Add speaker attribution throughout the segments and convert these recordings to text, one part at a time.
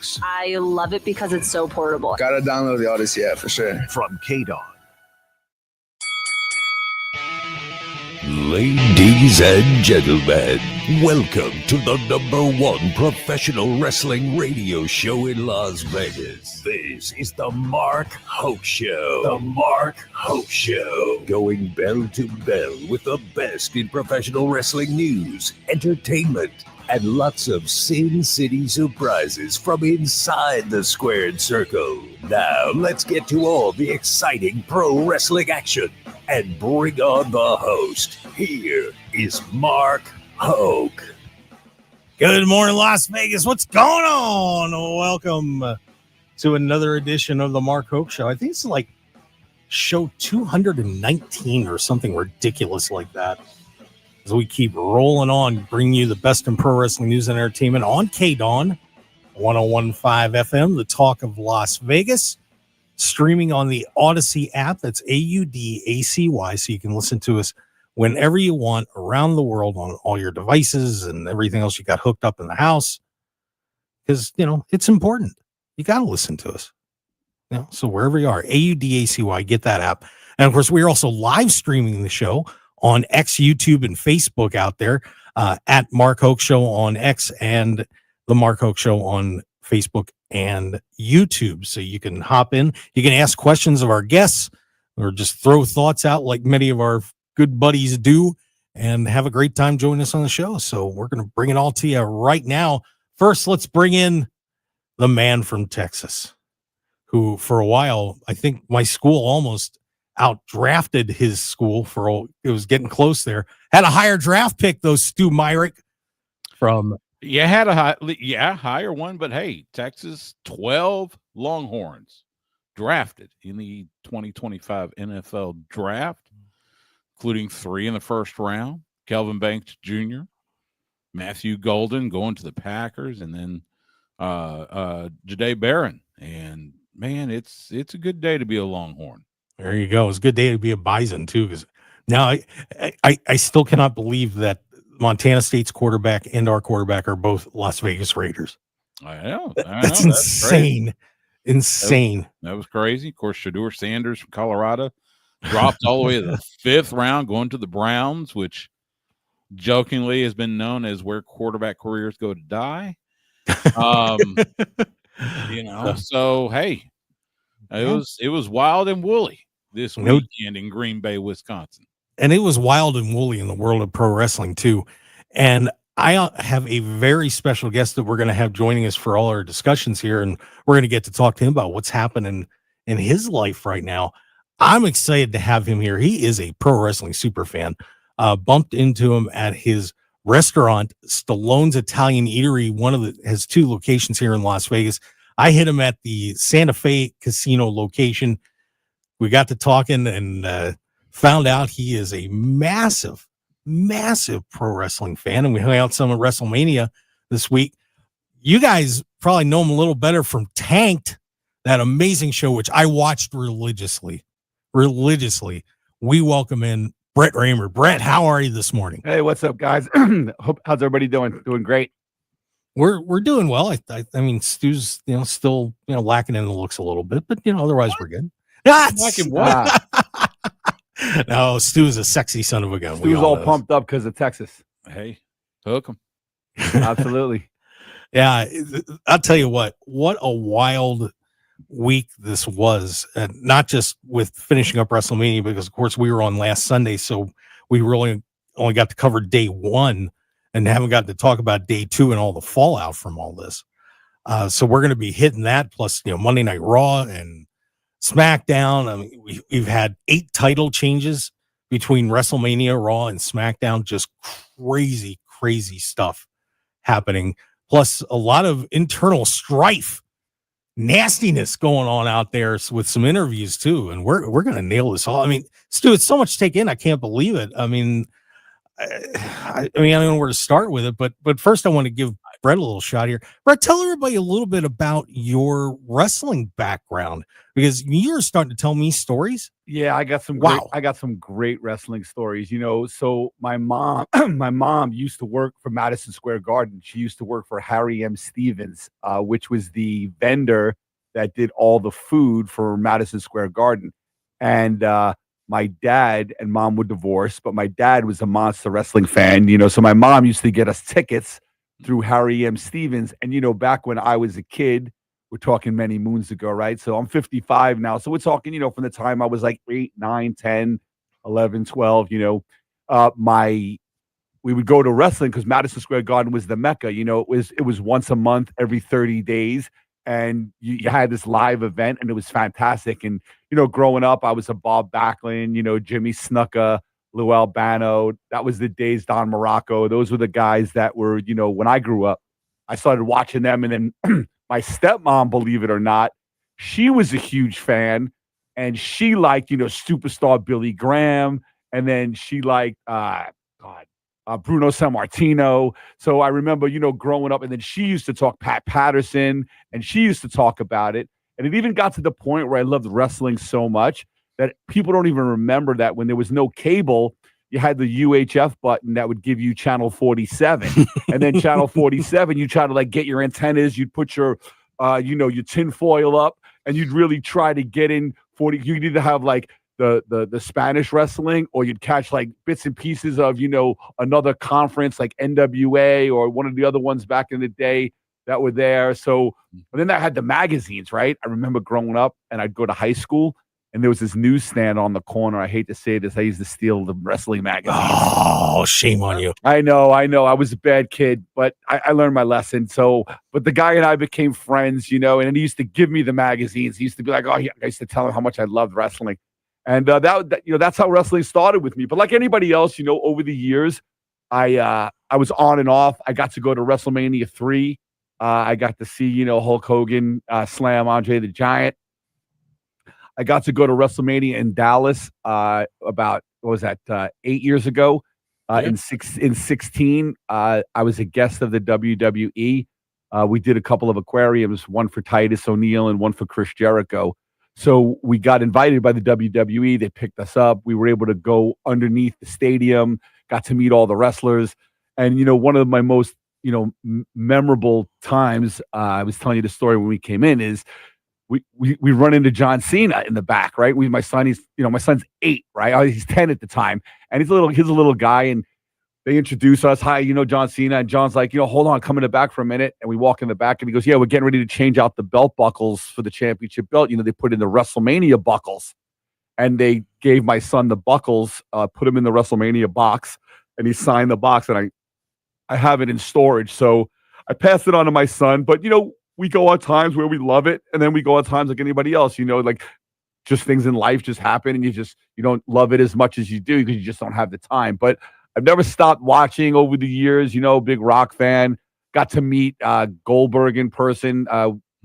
Speaker 1: Max.
Speaker 2: I love it because it's so portable.
Speaker 3: Gotta download the Odyssey app for sure.
Speaker 1: From KDAWN. Ladies and gentlemen, welcome to the #1 professional wrestling radio show in Las Vegas. This is the Mark Hoke Show. The Mark Hoke Show. Going bell to bell with the best in professional wrestling news, entertainment, and lots of Sin City surprises from inside the squared circle. Now, let's get to all the exciting pro wrestling action and bring on the host. Here is Mark Hoke.
Speaker 4: Good morning, Las Vegas. What's going on? Welcome to another edition of the Mark Hoke Show. I think it's like show 219 or something ridiculous like that. As we keep rolling on, bringing you the best in pro wrestling news and entertainment on KDAWN 101.5 FM, the talk of Las Vegas. Streaming on the Odyssey app. That's AUDACY, so you can listen to us whenever you want around the world on all your devices and everything else you got hooked up in the house. Because, it's important. You got to listen to us. So wherever you are, AUDACY, get that app. And, of course, we're also live streaming the show on X, YouTube, and Facebook out there at Mark Hoke Show on X and the Mark Hoke Show on Facebook and YouTube. So you can hop in, you can ask questions of our guests or just throw thoughts out like many of our good buddies do and have a great time joining us on the show. So we're going to bring it all to you right now. First, let's bring in the man from Texas who for a while, I think my school almost outdrafted his school it was getting close there. Had a higher draft pick though, Stu Myrick from
Speaker 5: had a higher one, but hey, Texas 12 Longhorns drafted in the 2025 NFL draft, including 3 in the first round. Kelvin Banks Jr., Matthew Golden going to the Packers, and then Jahdae Barron. And man, it's a good day to be a Longhorn.
Speaker 4: There you go. It's a good day to be a Bison too, because now I still cannot believe that Montana State's quarterback and our quarterback are both Las Vegas Raiders.
Speaker 5: I know.
Speaker 4: That's insane. Insane.
Speaker 5: That was crazy. Of course, Shedeur Sanders from Colorado dropped all the way to the 5th round, going to the Browns, which jokingly has been known as where quarterback careers go to die. So hey, it was wild and woolly this weekend in Green Bay, Wisconsin.
Speaker 4: And it was wild and woolly in the world of pro wrestling, too. And I have a very special guest that we're going to have joining us for all our discussions here. And we're going to get to talk to him about what's happening in his life right now. I'm excited to have him here. He is a pro wrestling super fan. Bumped into him at his restaurant, Stallone's Italian Eatery. Has 2 locations here in Las Vegas. I hit him at the Santa Fe Casino location. We got to talking and found out he is a massive, massive pro wrestling fan, and we hung out some at WrestleMania this week. You guys probably know him a little better from Tanked, that amazing show, which I watched religiously. We welcome in Brett Raymer. Brett, how are you this morning?
Speaker 6: Hey, what's up, guys? How's everybody doing? Doing great.
Speaker 4: We're doing well. I mean, Stu's still lacking in the looks a little bit, but otherwise we're good.
Speaker 5: Lacking what?
Speaker 4: No, Stu is a sexy son of a gun.
Speaker 6: Stu's all pumped up because of Texas.
Speaker 5: Hey, hook him.
Speaker 6: Absolutely.
Speaker 4: Yeah, I'll tell you what a wild week this was. Not just with finishing up WrestleMania, because, of course, we were on last Sunday, so we really only got to cover day 1 and haven't got to talk about day 2 and all the fallout from all this. So we're going to be hitting that, plus Monday Night Raw and SmackDown. I mean, we've had 8 title changes between WrestleMania, Raw, and SmackDown. Just crazy stuff happening. Plus a lot of internal strife, nastiness going on out there with some interviews too. And we're going to nail this all. I mean, Stu, it's so much to take in. I can't believe it. I mean, I don't know where to start with it, but first I want to give Brett a little shot here. Brett, tell everybody a little bit about your wrestling background, because you're starting to tell me stories.
Speaker 6: Yeah, I got some
Speaker 4: Wow.
Speaker 6: great wrestling stories. So my mom, my mom used to work for Madison Square Garden. She used to work for Harry M. Stevens, which was the vendor that did all the food for Madison Square Garden. And my dad and mom were divorced, but my dad was a monster wrestling fan. So my mom used to get us tickets through Harry M. Stevens. And back when I was a kid, we're talking many moons ago, right? So I'm 55 now. So we're talking, from the time I was like 8, 9, 10, 11, 12, we would go to wrestling because Madison Square Garden was the Mecca. It was once a month, every 30 days. And you had this live event, and it was fantastic. And, growing up, I was a Bob Backlund, Jimmy Snuka, Lou Albano. That was the days, Don Morocco. Those were the guys that were, when I grew up, I started watching them. And then my stepmom, believe it or not, she was a huge fan, and she liked, superstar Billy Graham. And then she liked, Bruno Sammartino. So I remember, growing up, and then she used to talk Pat Patterson, and she used to talk about it. And it even got to the point where I loved wrestling so much that people don't even remember that when there was no cable, you had the UHF button that would give you channel 47. And then channel 47, you try to get your antennas, you'd put your, your tin foil up, and you'd really try to get in 40. You need to have the Spanish wrestling, or you'd catch bits and pieces of, another conference like NWA or one of the other ones back in the day that were there. So, and then I had the magazines, right? I remember growing up, and I'd go to high school, and there was this newsstand on the corner. I hate to say this. I used to steal the wrestling magazines.
Speaker 4: Oh, shame on you.
Speaker 6: I know. I was a bad kid, but I learned my lesson. So, but the guy and I became friends, and he used to give me the magazines. He used to be like, I used to tell him how much I loved wrestling. And that's how wrestling started with me. But like anybody else, over the years, I was on and off. I got to go to WrestleMania 3. I got to see, Hulk Hogan slam Andre the Giant. I got to go to WrestleMania in Dallas about, 8 years ago. In 16, I was a guest of the WWE. We did a couple of aquariums, one for Titus O'Neil and one for Chris Jericho. So we got invited by the WWE. They picked us up. We were able to go underneath the stadium, got to meet all the wrestlers. And, one of my most, memorable times, I was telling you the story when we came in, is we run into John Cena in the back, right? My son's 8, right? He's 10 at the time. And he's a little guy, and they introduce us. Hi, John Cena. And John's like, hold on, come in the back for a minute. And we walk in the back, and he goes, yeah, we're getting ready to change out the belt buckles for the championship belt. They put in the WrestleMania buckles. And they gave my son the buckles, put him in the WrestleMania box, and he signed the box. And I have it in storage. So I passed it on to my son. But, we go on times where we love it. And then we go on times like anybody else, just things in life just happen, and you don't love it as much as you do because you just don't have the time. But I've never stopped watching over the years, big Rock fan. Got to meet Goldberg in person.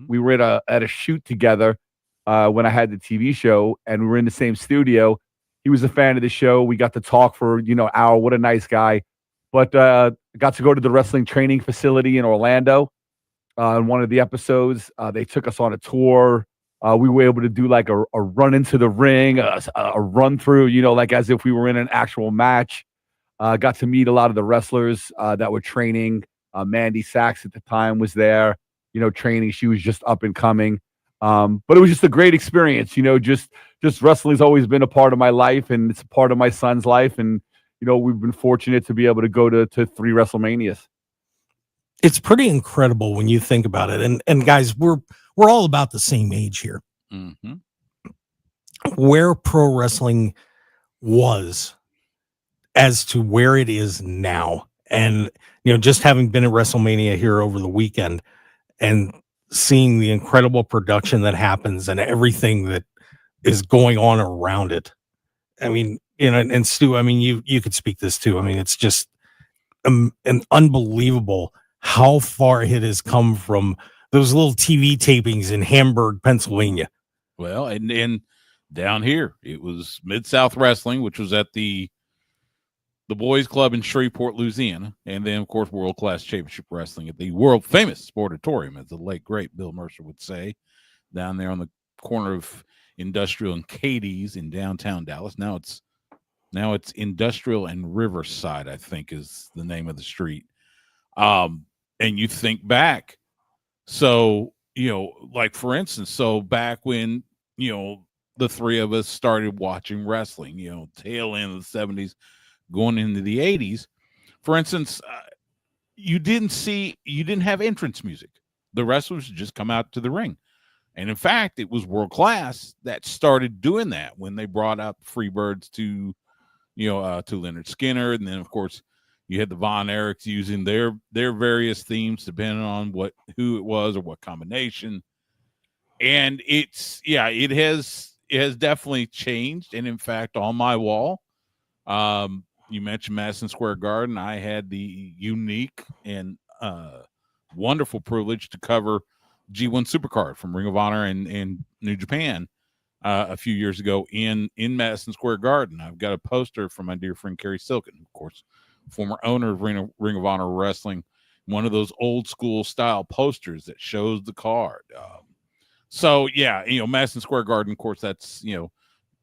Speaker 6: We were at a shoot together when I had the TV show, and we were in the same studio. He was a fan of the show. We got to talk for, an hour. What a nice guy. But got to go to the wrestling training facility in Orlando. In one of the episodes, they took us on a tour. We were able to do a run into the ring, a run through, as if we were in an actual match. Got to meet a lot of the wrestlers that were training. Mandy Sachs at the time was there, training. She was just up and coming. But it was just a great experience. Just wrestling's always been a part of my life, and it's a part of my son's life. And, we've been fortunate to be able to go to 3 WrestleManias.
Speaker 4: It's pretty incredible when you think about it. And guys, we're all about the same age here.
Speaker 5: Mm-hmm.
Speaker 4: Where pro wrestling was as to where it is now. And, just having been at WrestleMania here over the weekend and seeing the incredible production that happens and everything that is going on around it. I mean, and Stu, I mean, you could speak this too. I mean, it's just an unbelievable how far it has come from those little TV tapings in Hamburg, Pennsylvania.
Speaker 5: Well, and down here, it was Mid-South Wrestling, which was at the the Boys Club in Shreveport, Louisiana, and then, of course, World Class Championship Wrestling at the world famous Sportatorium, as the late great Bill Mercer would say, down there on the corner of Industrial and Katie's in downtown Dallas. Now it's Industrial and Riverside, I think, is the name of the street. And you think back, so like for instance, so back when the three of us started watching wrestling, tail end of the 70s, going into the 80s, for instance, you didn't have entrance music. The wrestlers just come out to the ring. And in fact, it was World Class that started doing that when they brought up Freebirds to Leonard Skinner. And then, of course, you had the Von Erichs using their various themes depending on who it was or what combination. And it has definitely changed. And in fact, on my wall, you mentioned Madison Square Garden. I had the unique and wonderful privilege to cover G1 Supercard from Ring of Honor and New Japan a few years ago in Madison Square Garden. I've got a poster from my dear friend Kerry Silken, of course, former owner of Ring of Honor Wrestling, one of those old school style posters that shows the card. So yeah, Madison Square Garden, of course, that's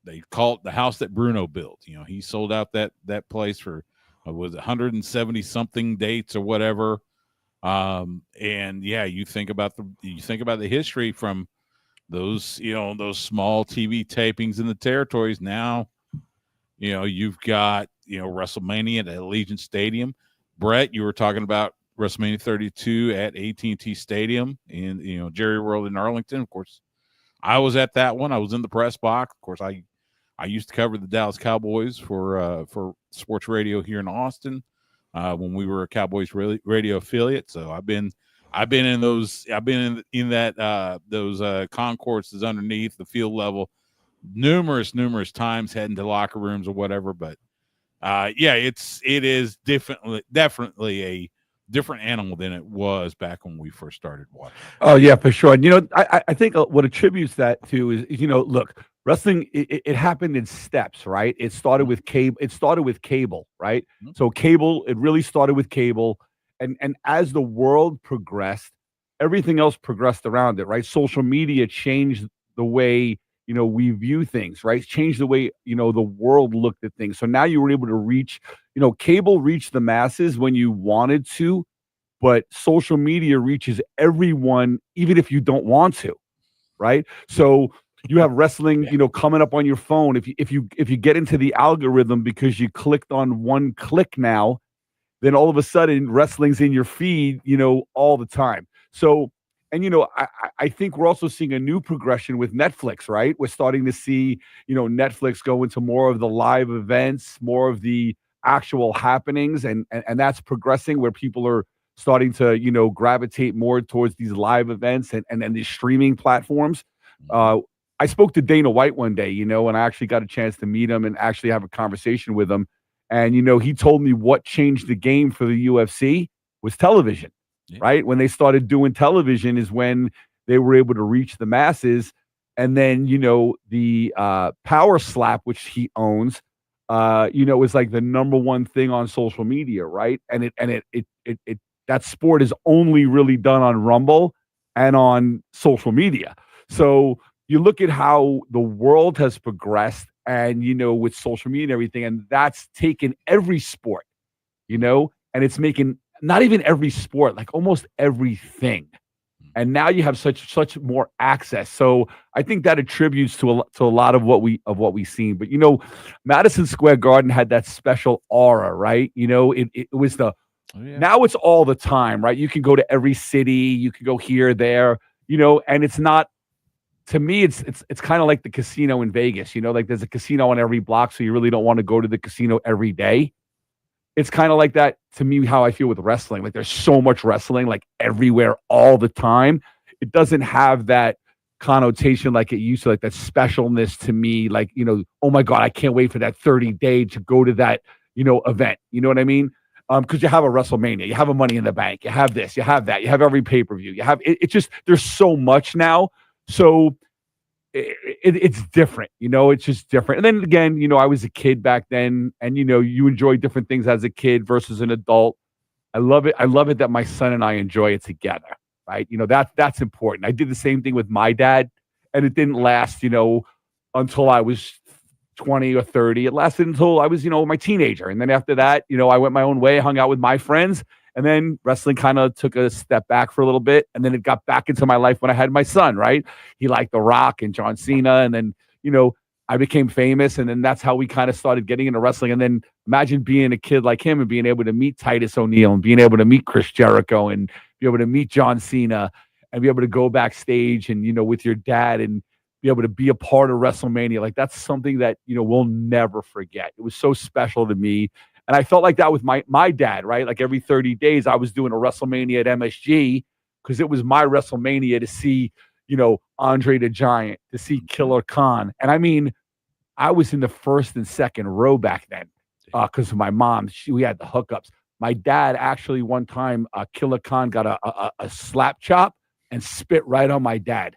Speaker 5: they call it the house that Bruno built. He sold out that place for was 170 something dates or whatever. And yeah, you think about the history from those those small TV tapings in the territories. Now, you've got WrestleMania at Allegiant Stadium. Brett, you were talking about WrestleMania 32 at AT&T Stadium in Jerry World in Arlington. Of course, I was at that one. I was in the press box. Of course, I used to cover the Dallas Cowboys for sports radio here in Austin when we were a Cowboys radio affiliate. So I've been in those. I've been in that those concourses underneath the field level numerous times, heading to locker rooms or whatever. But it is definitely a different animal than it was back when we first started watching.
Speaker 6: Oh yeah, for sure. And I think what attributes that to is look, wrestling it happened in steps, right? It started with cable. Right?
Speaker 5: Mm-hmm.
Speaker 6: So cable, it really started with cable, and as the world progressed, everything else progressed around it, right? Social media changed the way we view things, right? Changed the way the world looked at things. So now you were able to reach, cable reached the masses when you wanted to, but social media reaches everyone even if you don't want to, right? So you have wrestling, coming up on your phone. If you get into the algorithm because you clicked on one click now, then all of a sudden wrestling's in your feed, all the time. So, and I think we're also seeing a new progression with Netflix, right? We're starting to see, Netflix go into more of the live events, more of the actual happenings, and that's progressing where people are starting to, gravitate more towards these live events and these streaming platforms. I spoke to Dana White one day, and I actually got a chance to meet him and actually have a conversation with him. And, he told me what changed the game for the UFC was television, right? When they started doing television is when they were able to reach the masses. And then, the Power Slap, which he owns, is like the number one thing on social media, right? And that sport is only really done on Rumble and on social media. So you look at how the world has progressed and, with social media and everything, and that's taken every sport, and it's making not even every sport, like almost everything. And now you have such more access. So I think that attributes to a lot of what we've seen. But, Madison Square Garden had that special aura, right? It was now it's all the time, right? You can go to every city, you can go here, there, and it's not, to me, it's kind of like the casino in Vegas, like there's a casino on every block, so you really don't want to go to the casino every day. It's kind of like that to me, how I feel with wrestling. Like there's so much wrestling, like everywhere, all the time. It doesn't have that connotation like it used to, like that specialness to me. Like, oh my God, I can't wait for that 30-day to go to that, event. You know what I mean? Because you have a WrestleMania, you have a Money in the Bank, you have this, you have that, you have every pay-per-view, you have it's just there's so much now. So it's different, it's just different. And then again, I was a kid back then, and you enjoy different things as a kid versus an adult. I love it that my son and I enjoy it together, right? That's important. I did the same thing with my dad, and it didn't last, until I was 20 or 30. It lasted until I was, my teenager. And then after that, I went my own way, hung out with my friends, and then wrestling kind of took a step back for a little bit. And then it got back into my life when I had my son, right? He liked The Rock and John Cena. And then, I became famous. And then that's how we kind of started getting into wrestling. And then imagine being a kid like him and being able to meet Titus O'Neil and being able to meet Chris Jericho and be able to meet John Cena and be able to go backstage and, with your dad and be able to be a part of WrestleMania. Like, that's something that, we'll never forget. It was so special to me. And I felt like that with my dad, right? Like every 30 days I was doing a WrestleMania at MSG because it was my WrestleMania to see, Andre the Giant, to see Killer Khan. And I mean, I was in the first and second row back then because of my mom. We had the hookups. My dad actually one time, Killer Khan got a slap chop and spit right on my dad.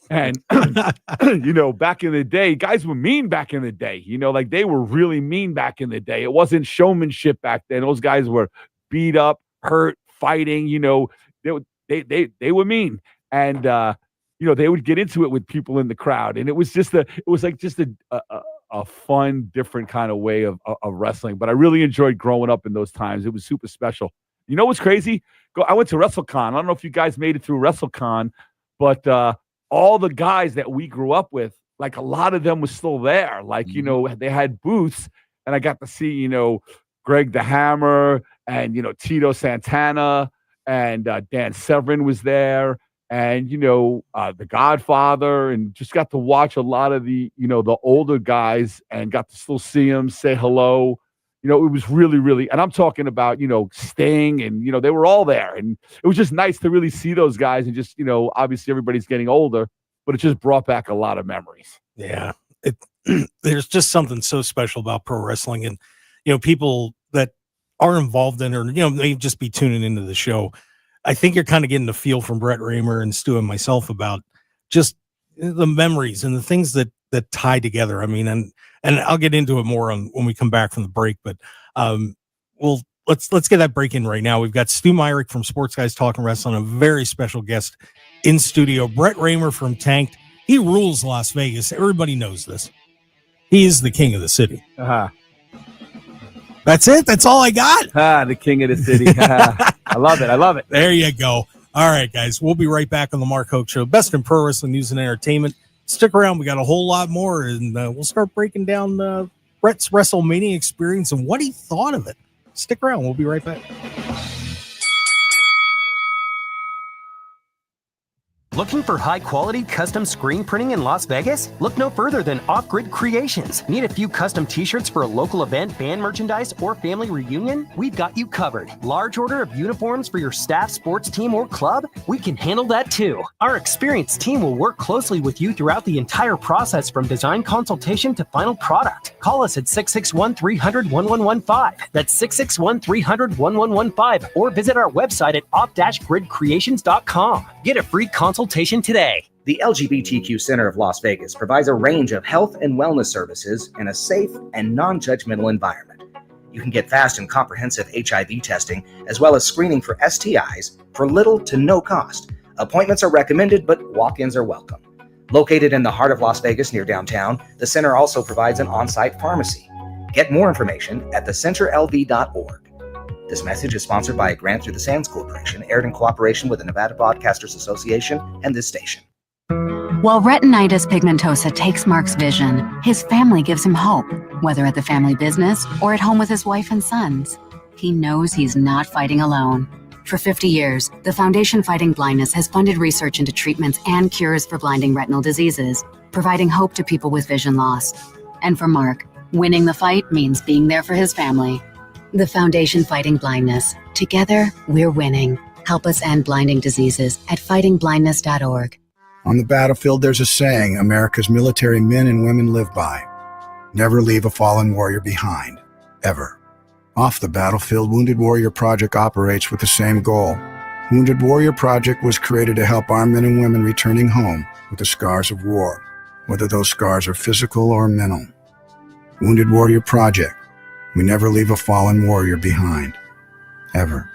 Speaker 6: And, back in the day, guys were mean back in the day, like they were really mean back in the day. It wasn't showmanship back then. Those guys were beat up, hurt, fighting, they were mean. And, they would get into it with people in the crowd. And it was just a fun, different kind of way of wrestling. But I really enjoyed growing up in those times. It was super special. You know what's crazy? I went to WrestleCon. I don't know if you guys made it through WrestleCon, but all the guys that we grew up with, like a lot of them was still there. Like, they had booths, and I got to see, Greg the Hammer and, Tito Santana and Dan Severn was there and, the Godfather, and just got to watch a lot of the, the older guys and got to still see them, say hello. It was really, really, and I'm talking about, Sting and, they were all there. And it was just nice to really see those guys and just, obviously everybody's getting older, but it just brought back a lot of memories.
Speaker 4: Yeah. There's just something so special about pro wrestling, and, people that are involved in it, or, may just be tuning into the show. I think you're kind of getting the feel from Brett Raymer and Stu and myself about just the memories and the things that tie together. I mean, and I'll get into it more when we come back from the break, but let's get that break in right now. We've got Stu Myrick from Sports Guys Talking Wrestling, a very special guest in studio. Brett Raymer from Tanked. He rules Las Vegas. Everybody knows this. He is the king of the city. That's it. That's all I got.
Speaker 6: The king of the city. I love it.
Speaker 4: There you go. All right, guys. We'll be right back on the Mark Hoke Show. Best in pro wrestling news and entertainment. Stick around. We got a whole lot more, and we'll start breaking down Brett's WrestleMania experience and what he thought of it. Stick around. We'll be right back.
Speaker 7: Looking for high-quality custom screen printing in Las Vegas? Look no further than Off-Grid Creations. Need a few custom t-shirts for a local event, band merchandise, or family reunion? We've got you covered. Large order of uniforms for your staff, sports team, or club? We can handle that too. Our experienced team will work closely with you throughout the entire process from design consultation to final product. Call us at 661-300-1115. That's 661-300-1115. Or visit our website at off-gridcreations.com. Get a free consultation today.
Speaker 8: The LGBTQ Center of Las Vegas provides a range of health and wellness services in a safe and non-judgmental environment. You can get fast and comprehensive HIV testing, as well as screening for STIs for little to no cost. Appointments are recommended, but walk-ins are welcome. Located in the heart of Las Vegas near downtown, the center also provides an on-site pharmacy. Get more information at thecenterlv.org. This message is sponsored by a grant through the Sands Corporation, aired in cooperation with the Nevada Broadcasters Association and this station.
Speaker 9: While retinitis pigmentosa takes Mark's vision, his family gives him hope, whether at the family business or at home with his wife and sons. He knows he's not fighting alone. For 50 years, the Foundation Fighting Blindness has funded research into treatments and cures for blinding retinal diseases, providing hope to people with vision loss. And for Mark, winning the fight means being there for his family. The Foundation Fighting Blindness. Together, we're winning. Help us end blinding diseases at fightingblindness.org.
Speaker 10: On the battlefield, there's a saying America's military men and women live by. Never leave a fallen warrior behind, ever. Off the battlefield, Wounded Warrior Project operates with the same goal. Wounded Warrior Project was created to help our men and women returning home with the scars of war. whether those scars are physical or mental. Wounded Warrior Project. We never leave a fallen warrior behind. Ever.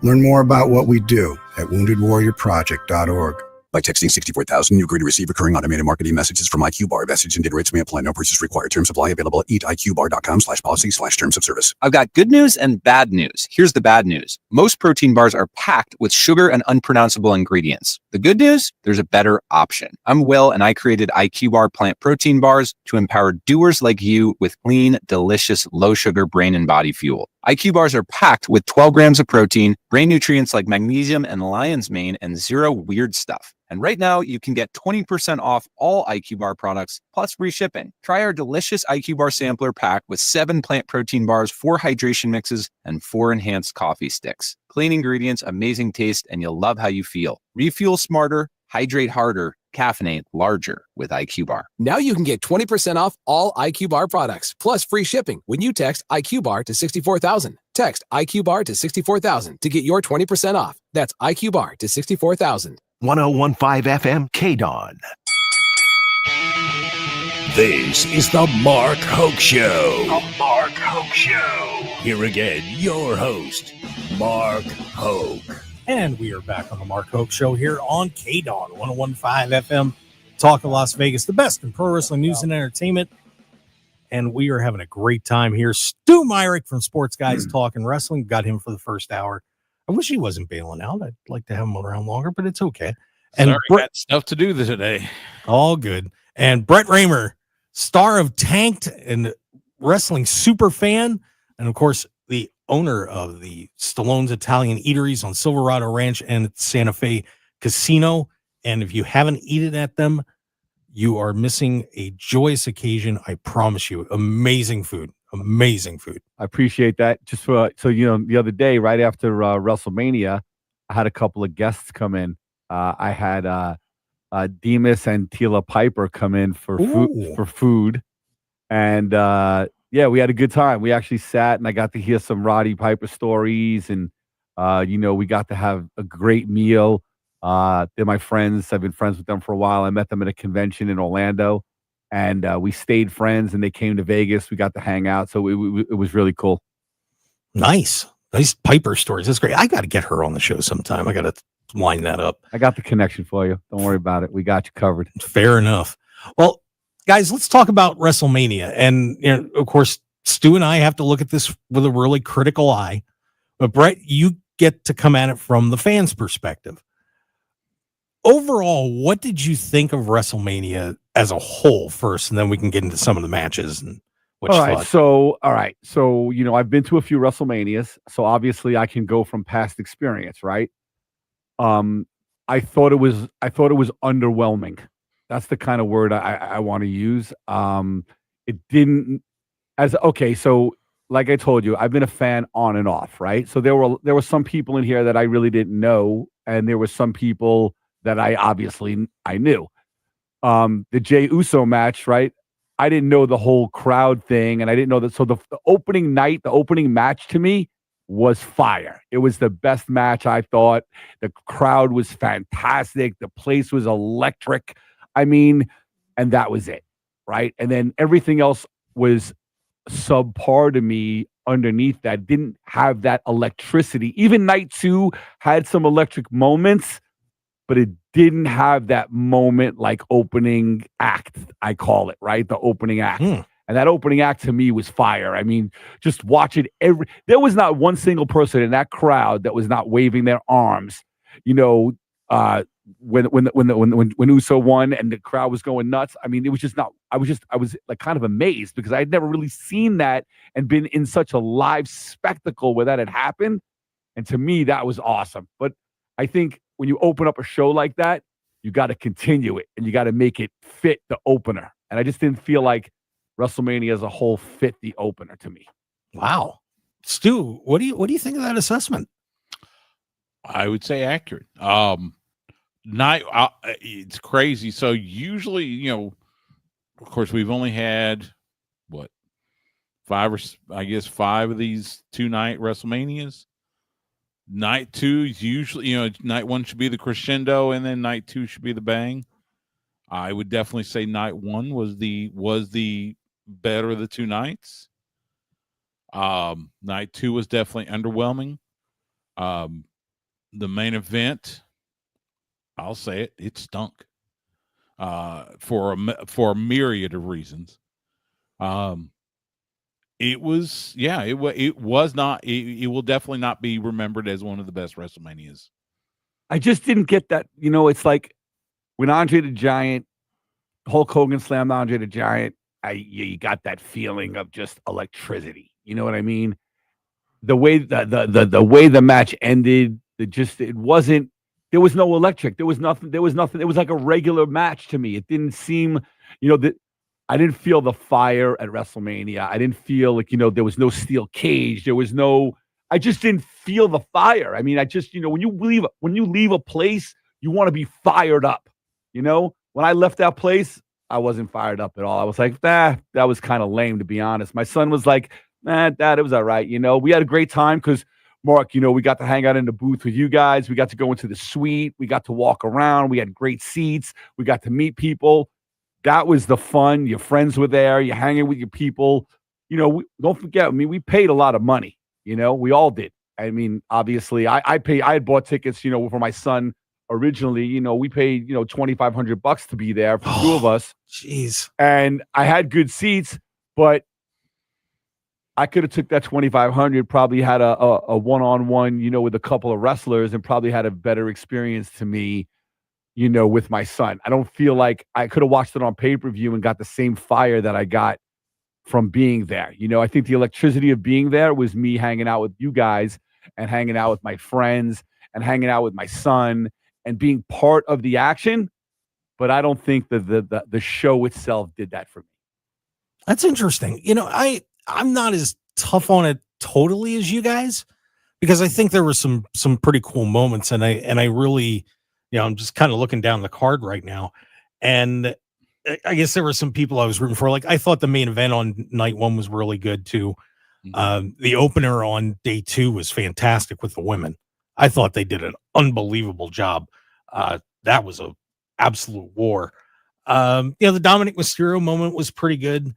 Speaker 10: Learn more about what we do at woundedwarriorproject.org.
Speaker 11: By texting 64,000, you agree to receive recurring automated marketing messages from IQ Bar. Message and data rates may apply. No purchase required. Terms apply. Available at eatiqbar.com/policy/terms of service.
Speaker 12: I've got good news and bad news. Here's the bad news. Most protein bars are packed with sugar and unpronounceable ingredients. The good news? There's a better option. I'm Will, and I created IQ Bar plant protein bars to empower doers like you with clean, delicious, low-sugar brain and body fuel. IQ bars are packed with 12 grams of protein, brain nutrients like magnesium and lion's mane, and zero weird stuff. And right now, you can get 20% off all IQ Bar products, plus free shipping. Try our delicious IQ Bar sampler pack with 7 plant protein bars, 4 hydration mixes, and 4 enhanced coffee sticks. Clean ingredients, amazing taste, and you'll love how you feel. Refuel smarter, hydrate harder, caffeinate larger with IQ Bar.
Speaker 13: Now you can get 20% off all IQ Bar products, plus free shipping when you text IQ Bar to 64,000. Text IQ Bar to 64,000 to get your 20% off. That's IQ Bar to 64,000.
Speaker 1: 1015 FM KDAWN. This is the Mark Hoke Show. The Mark Hoke Show. Here again, your host, Mark Hoke.
Speaker 4: And we are back on the Mark Hoke Show here on KDAWN 1015 FM. Talk of Las Vegas, the best in pro wrestling news and entertainment. And we are having a great time here. Stu Myrick from Sports Guys Talking Wrestling. Got him for the first hour. I wish he wasn't bailing out. I'd like to have him around longer, but it's okay. And
Speaker 5: Sorry, got stuff to do today.
Speaker 4: All good. And Brett Raymer, star of Tanked and wrestling super fan, and of course the owner of the Stallone's Italian Eateries on Silverado Ranch and Santa Fe Casino. And if you haven't eaten at them, you are missing a joyous occasion. I promise you. Amazing food. Amazing food.
Speaker 6: I appreciate that. Just for, so you know, the other day, right after WrestleMania, I had a couple of guests come in. I had Demas and Tila Piper come in for food, and yeah, we had a good time. We actually sat, and I got to hear some Roddy Piper stories, and you know, we got to have a great meal. They're my friends. I've been friends with them for a while. I met them at a convention in Orlando. And we stayed friends, and they came to Vegas. We got to hang out, so it was really cool.
Speaker 4: Nice Piper stories. That's great. I got to get her on the show sometime. I got to line that up.
Speaker 6: I got the connection for you. Don't worry about it. We got you covered.
Speaker 4: Fair enough. Well, guys, let's talk about WrestleMania. And you know, of course, Stu and I have to look at this with a really critical eye. But Brett, you get to come at it from the fans' perspective. Overall, what did you think of WrestleMania as a whole first, and then we can get into some of the matches and what you thought?
Speaker 6: All right. So, you know, I've been to a few WrestleManias, so obviously I can go from past experience, right? I thought it was underwhelming. That's the kind of word I want to use. It didn't so like I told you, I've been a fan on and off, right? So there were some people in here that I really didn't know, and there were some people that I knew. The Jey Uso match, right? I didn't know the whole crowd thing, and I didn't know that. So the opening night, the opening match to me was fire. It was the best match, I thought. The crowd was fantastic. The place was electric. I mean, and that was it, right? And then everything else was subpar to me underneath that. Didn't have that electricity. Even night 2 had some electric moments, but it didn't have that moment like opening act, I call it, right? The opening act. And that opening act to me was fire. I mean, just watch it. There was not one single person in that crowd that was not waving their arms. You know, when Uso won and the crowd was going nuts. I mean, it was just not. I was like kind of amazed because I had never really seen that and been in such a live spectacle where that had happened. And to me, that was awesome. But I think when you open up a show like that, you got to continue it and you got to make it fit the opener. And I just didn't feel like WrestleMania as a whole fit the opener to me.
Speaker 4: Wow. Stu, what do you think of that assessment?
Speaker 5: I would say accurate. It's crazy. So usually, you know, of course, we've only had five of these 2-night WrestleManias. Night 2 is usually, you know, night 1 should be the crescendo, and then night 2 should be the bang. I would definitely say night one was the better of the two nights. Night two was definitely underwhelming. The main event, I'll say it stunk. For a myriad of reasons. It will definitely not be remembered as one of the best WrestleManias.
Speaker 6: I just didn't get that. It's like when Andre the Giant, Hulk Hogan slammed Andre the Giant, you got that feeling of just electricity. You know what I mean? The way the way the match ended, it wasn't. There was no electric. There was nothing. It was like a regular match to me. It didn't seem, that I didn't feel the fire at WrestleMania. I didn't feel like, there was no steel cage. I just didn't feel the fire. I mean, when you leave a place, you want to be fired up. When I left that place, I wasn't fired up at all. I was like, that was kind of lame, to be honest. My son was like, Dad, it was all right. We had a great time because, Mark, we got to hang out in the booth with you guys. We got to go into the suite. We got to walk around. We had great seats. We got to meet people. That was the fun. Your friends were there. You're hanging with your people. Don't forget, we paid a lot of money. We all did. I mean, obviously, I had bought tickets, for my son originally. We paid, $2,500 to be there for two of us.
Speaker 4: Jeez.
Speaker 6: And I had good seats, but I could have took that $2,500, probably had a one-on-one, with a couple of wrestlers, and probably had a better experience to me, with my son. I don't feel like I could have watched it on pay-per-view and got the same fire that I got from being there. I think the electricity of being there was me hanging out with you guys and hanging out with my friends and hanging out with my son and being part of the action. But I don't think that the show itself did that for me.
Speaker 4: That's interesting. I'm not as tough on it totally as you guys, because I think there were some pretty cool moments, and I really, I'm just kind of looking down the card right now, and I guess there were some people I was rooting for. Like, I thought the main event on night one was really good too. The opener on day two was fantastic with the women. I thought they did an unbelievable job. That was a absolute war. The Dominic Mysterio moment was pretty good.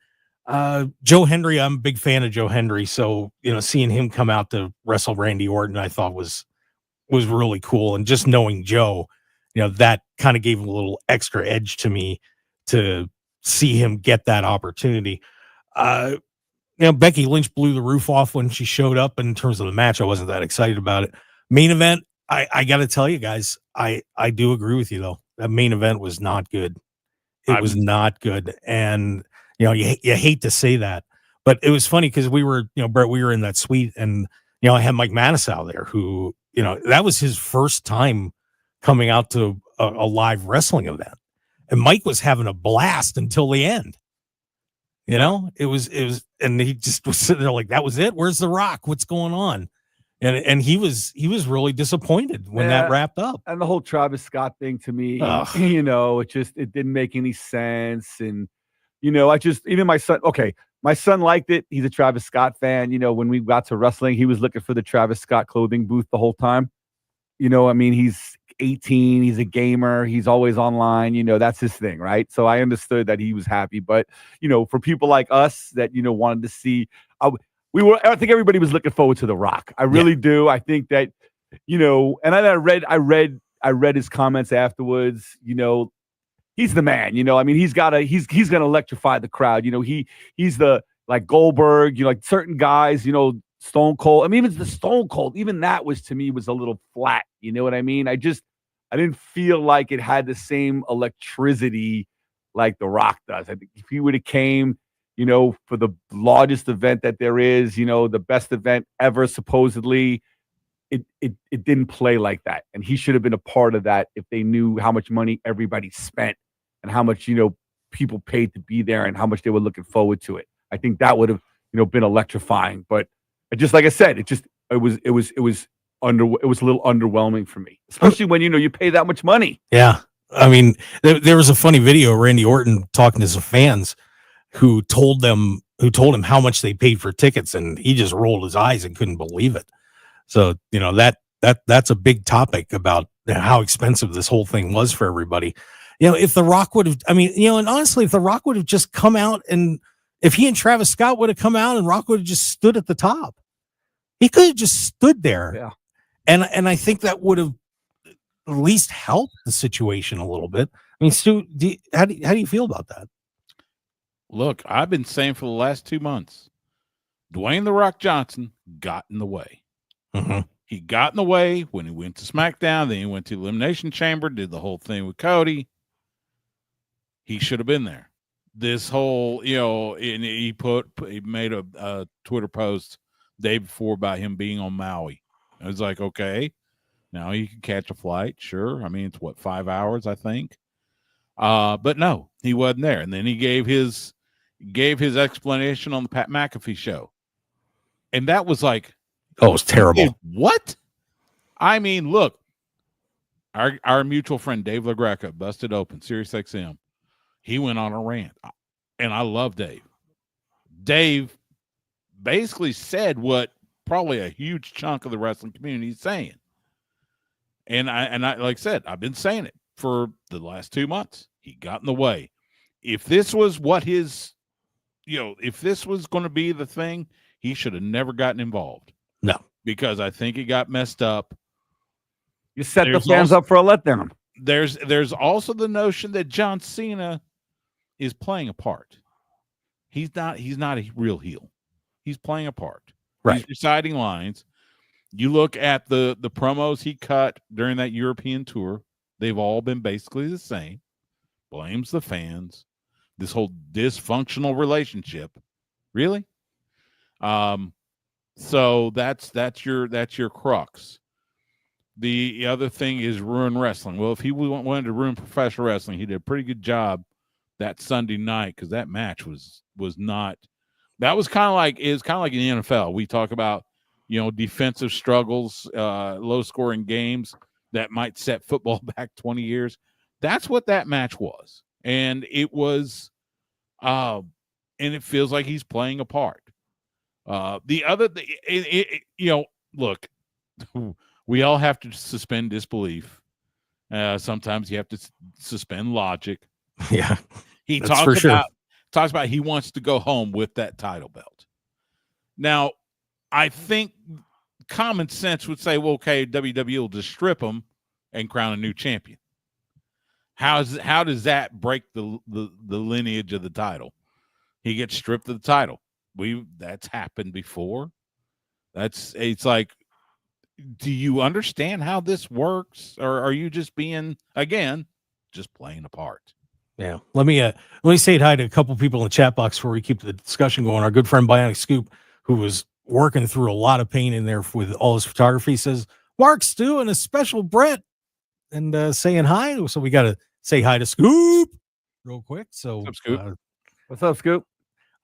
Speaker 4: Joe Hendry, I'm a big fan of Joe Hendry, so seeing him come out to wrestle Randy Orton, I thought was really cool. And just knowing Joe, that kind of gave him a little extra edge to me to see him get that opportunity. Becky Lynch blew the roof off when she showed up. In terms of the match, I wasn't that excited about it. Main event, I got to tell you guys, I do agree with you though. That main event was not good. It was not good, and you hate to say that, but it was funny because we were, Brett, we were in that suite, and I had Mike Manisow there, who that was his first time coming out to a live wrestling event, and Mike was having a blast until the end. It was, and he just was sitting there like, that was it. Where's The Rock? What's going on? And he was really disappointed when that wrapped up.
Speaker 6: And the whole Travis Scott thing to me, it didn't make any sense. And, even my son liked it. He's a Travis Scott fan. When we got to wrestling, he was looking for the Travis Scott clothing booth the whole time. He's 18, he's a gamer, he's always online, that's his thing, right? So I understood that he was happy. But, for people like us that, wanted to see, I think everybody was looking forward to The Rock. I really do. I think that, and I read his comments afterwards, he's the man, he's gonna electrify the crowd. He's the, like, Goldberg, like certain guys, Stone Cold. Even the Stone Cold, even that was, to me, was a little flat. You know what I mean? I didn't feel like it had the same electricity like The Rock does. I think if he would have came, for the largest event that there is, the best event ever, supposedly, it didn't play like that. And he should have been a part of that if they knew how much money everybody spent and how much, people paid to be there and how much they were looking forward to it. I think that would have, been electrifying. But just like I said, it was a little underwhelming for me, especially when, you pay that much money.
Speaker 4: Yeah. There was a funny video of Randy Orton talking to some fans who told him how much they paid for tickets, and he just rolled his eyes and couldn't believe it. So, that's a big topic about how expensive this whole thing was for everybody. if The Rock would have, and honestly, if The Rock would have just come out, and if he and Travis Scott would have come out and Rock would have just stood at the top, he could have just stood there.
Speaker 6: Yeah.
Speaker 4: And I think that would have at least helped the situation a little bit. I mean, Stu, how do you feel about that?
Speaker 5: Look, I've been saying for the last 2 months, Dwayne The Rock Johnson got in the way.
Speaker 4: Mm-hmm.
Speaker 5: He got in the way when he went to SmackDown. Then he went to Elimination Chamber, did the whole thing with Cody. He should have been there. This whole, and he made a Twitter post the day before about him being on Maui. I was like, okay, now you can catch a flight. Sure. I mean, it's 5 hours, I think. But no, he wasn't there. And then he gave his explanation on the Pat McAfee show. And that was like,
Speaker 4: oh, it was terrible.
Speaker 5: What? I mean, look, our mutual friend Dave LaGreca busted open SiriusXM. He went on a rant, and I love Dave. Dave basically said what probably a huge chunk of the wrestling community is saying. And I like I said, I've been saying it for the last 2 months. He got in the way. If this was what his, if this was going to be the thing, he should have never gotten involved.
Speaker 4: No.
Speaker 5: Because I think it got messed up.
Speaker 6: You set the fans up for a letdown.
Speaker 5: There's also the notion that John Cena is playing a part. He's not a real heel. He's playing a part.
Speaker 4: Right.
Speaker 5: He's reciting lines. You look at the promos he cut during that European tour, they've all been basically the same. Blames the fans. This whole dysfunctional relationship. Really? So that's your crux. The other thing is ruin wrestling. Well, if he wanted to ruin professional wrestling, he did a pretty good job that Sunday night, because that match was not. That was kind of like in the NFL. We talk about defensive struggles, low scoring games that might set football back 20 years. That's what that match was, and it was, and it feels like he's playing a part. The other, look, we all have to suspend disbelief. Sometimes you have to suspend logic.
Speaker 4: Yeah,
Speaker 5: he talks about he wants to go home with that title belt. Now, I think common sense would say, well, okay, WWE will just strip him and crown a new champion. How does that break the lineage of the title? He gets stripped of the title. That's happened before. It's like, do you understand how this works, or are you just being, again, just playing a part?
Speaker 4: Yeah. Let me say hi to a couple people in the chat box before we keep the discussion going. Our good friend Bionic Scoop, who was working through a lot of pain in there with all his photography, says Mark, Stu, and a special Brett, and saying hi. So we got to say hi to Scoop real quick. So
Speaker 5: what's up, Scoop?
Speaker 6: What's up, Scoop?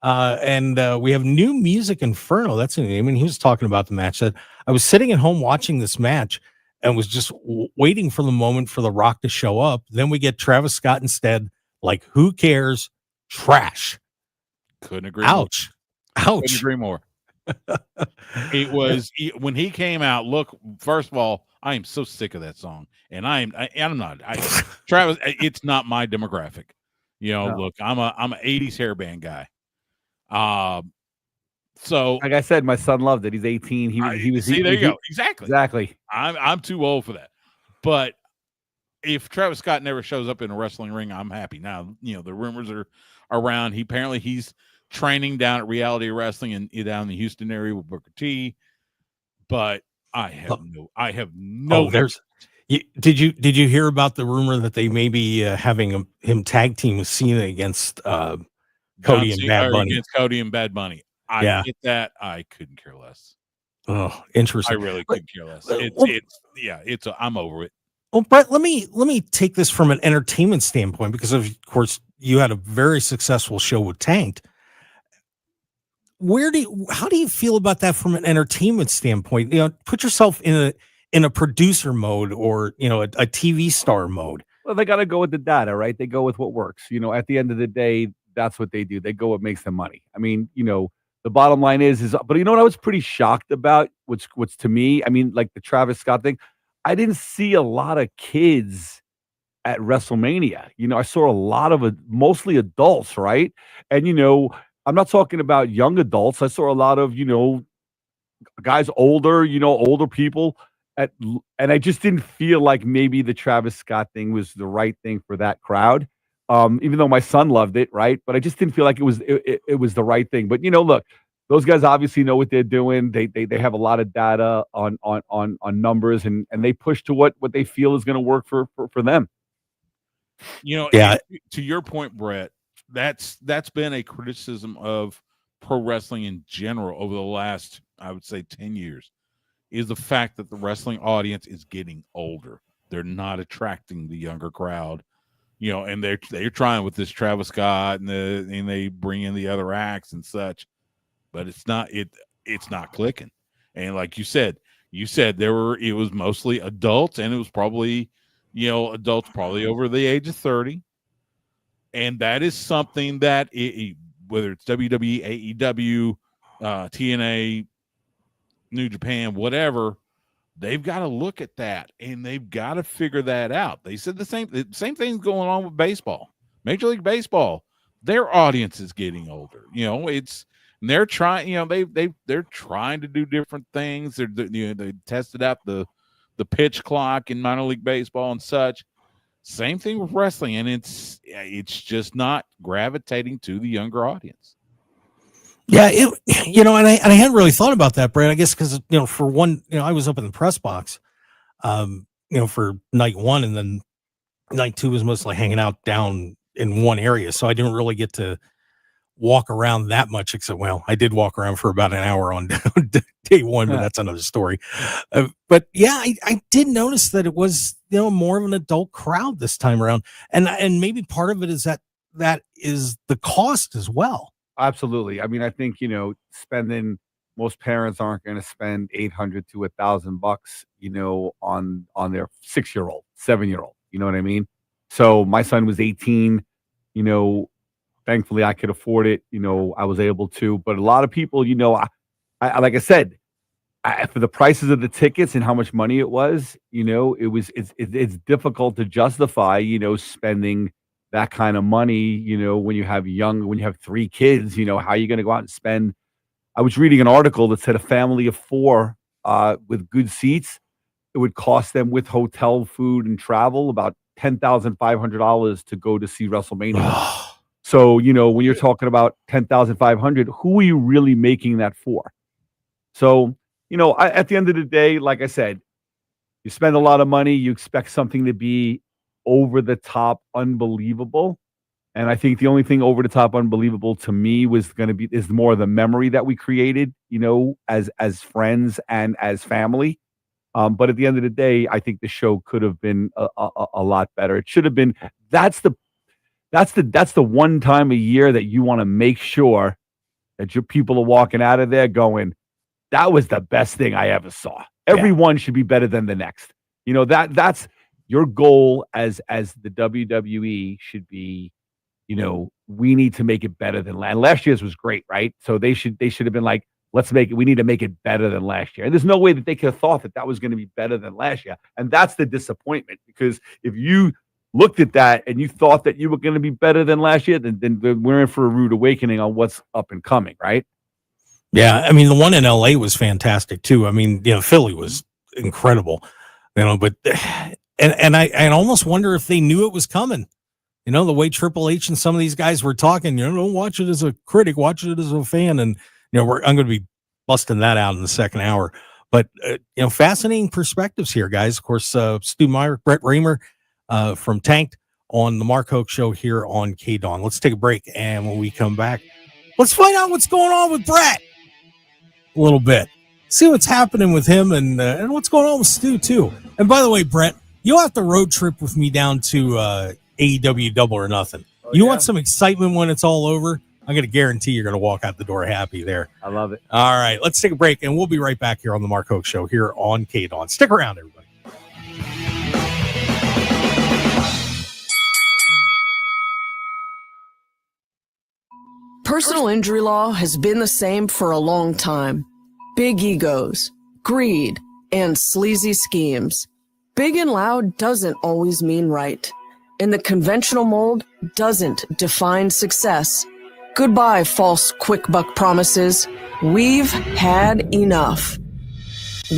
Speaker 4: And we have New Music Inferno. That's the name. And he was talking about the match. That I was sitting at home watching this match and was just waiting for the moment for The Rock to show up. Then we get Travis Scott instead. Like, who cares? Trash.
Speaker 5: Couldn't agree.
Speaker 4: Ouch.
Speaker 5: More.
Speaker 4: Ouch.
Speaker 5: Couldn't agree more. It was when he came out. Look, first of all, I am so sick of that song, and I'm not. Travis, it's not my demographic. No. Look, I'm a '80s hairband guy. So
Speaker 6: like I said, my son loved it. He's 18. He was.
Speaker 5: See, there you go. Exactly. I'm too old for that. But if Travis Scott never shows up in a wrestling ring, I'm happy. Now, the rumors are around. He's training down at Reality Wrestling down in the Houston area with Booker T. But I have no.
Speaker 4: Did you hear about the rumor that they may be having him tag team with Cena against Cody and Bad Bunny?
Speaker 5: Against Cody and Bad Bunny. I get that. I couldn't care less.
Speaker 4: Oh, interesting.
Speaker 5: I really couldn't care less. I'm over it.
Speaker 4: Well, Brett, let me take this from an entertainment standpoint, because of course you had a very successful show with Tanked. How do you feel about that from an entertainment standpoint? Put yourself in a producer mode, or a TV star mode.
Speaker 6: Well, they got to go with the data, right? They go with what works. At the end of the day, that's what they do. They go what makes them money. I mean, the bottom line is, but what I was pretty shocked about, what's to me, I mean, like the Travis Scott thing, I didn't see a lot of kids at WrestleMania. I saw a lot of mostly adults, right? And I'm not talking about young adults. I saw a lot of guys older, older people. And I just didn't feel like maybe the Travis Scott thing was the right thing for that crowd. Even though my son loved it, right? But I just didn't feel like it was the right thing. But look, those guys obviously know what they're doing. They have a lot of data on numbers, and they push to what they feel is going to work for them.
Speaker 5: To your point, Brett, that's been a criticism of pro wrestling in general over the last, I would say, 10 years, is the fact that the wrestling audience is getting older. They're not attracting the younger crowd, and they're trying with this Travis Scott and they bring in the other acts and such, but it's not clicking. And like you said it was mostly adults, and it was probably adults probably over the age of 30, and that is something that whether it's WWE, AEW, TNA, New Japan, whatever, they've got to look at that, and they've got to figure that out. They said the same thing's going on with baseball. Major League Baseball, their audience is getting older. They're trying. They're trying to do different things. They tested out the pitch clock in minor league baseball and such. Same thing with wrestling, and it's just not gravitating to the younger audience.
Speaker 4: Yeah, and I hadn't really thought about that, Brad. I guess because for one, I was up in the press box, for night one, and then night two was mostly hanging out down in one area, so I didn't really get to walk around that much. Except, I did walk around for about an hour on day one, but that's another story. But yeah, I did notice that it was more of an adult crowd this time around, and maybe part of it is that is the cost as well.
Speaker 6: Absolutely. I mean, I think, most parents aren't going to spend $800 to $1,000, on their 6-year-old, 7-year-old. You know what I mean? So my son was 18, thankfully I could afford it. I was able to, but a lot of people, I like I said, for the prices of the tickets and how much money it was, it's difficult to justify, spending that kind of money, when you have 3 kids, how are you going to go out and spend? I was reading an article that said a family of 4 with good seats, it would cost them with hotel, food, and travel about $10,500 to go to see WrestleMania. So, when you're talking about $10,500, who are you really making that for? So, at the end of the day, like I said, you spend a lot of money, you expect something to be over the top unbelievable, and I think the only thing over the top unbelievable to me is more the memory that we created, as friends and as family. But at the end of the day, I think the show could have been a lot better. It should have been. That's the one time a year that you want to make sure that your people are walking out of there going, that was the best thing I ever saw. Everyone should be better than the next. That's your goal as the WWE should be, we need to make it better than last year's was great, right? So they should have been like, we need to make it better than last year. And there's no way that they could have thought that was going to be better than last year. And that's the disappointment, because if you looked at that and you thought that you were going to be better than last year, then we're in for a rude awakening on what's up and coming, right?
Speaker 4: Yeah, I mean, the one in LA was fantastic too. I mean, Philly was incredible, but and I almost wonder if they knew it was coming. The way Triple H and some of these guys were talking, don't watch it as a critic, watch it as a fan. And, I'm going to be busting that out in the second hour. But, fascinating perspectives here, guys. Of course, Stu Myrick, Brett Raymer from Tanked on the Mark Hoke Show here on KDAWN. Let's take a break. And when we come back, let's find out what's going on with Brett a little bit. See what's happening with him and what's going on with Stu, too. And by the way, Brett, you'll have to road trip with me down to AEW Double or Nothing. You want some excitement when it's all over? I'm going to guarantee you're going to walk out the door happy there.
Speaker 6: I love it.
Speaker 4: All right, let's take a break, and we'll be right back here on the Mark Hoke Show here on KDAWN. Stick around, everybody.
Speaker 14: Personal injury law has been the same for a long time. Big egos, greed, and sleazy schemes. Big and loud doesn't always mean right. and the conventional mold doesn't define success. Goodbye, false quick buck promises. We've had enough.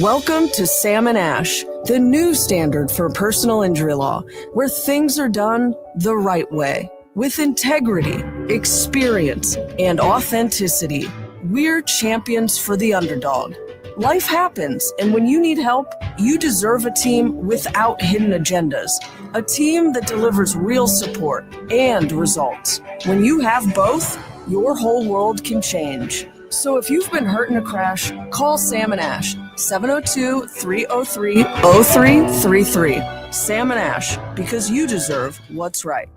Speaker 14: Welcome to Sam & Ash, the new standard for personal injury law, where things are done the right way, with integrity, experience, and authenticity. We're champions for the underdog. Life happens, and when you need help, you deserve a team without hidden agendas. A team that delivers real support and results. When you have both, your whole world can change. So if you've been hurt in a crash, call Sam & Ash, 702-303-0333. Sam & Ash, because you deserve what's right.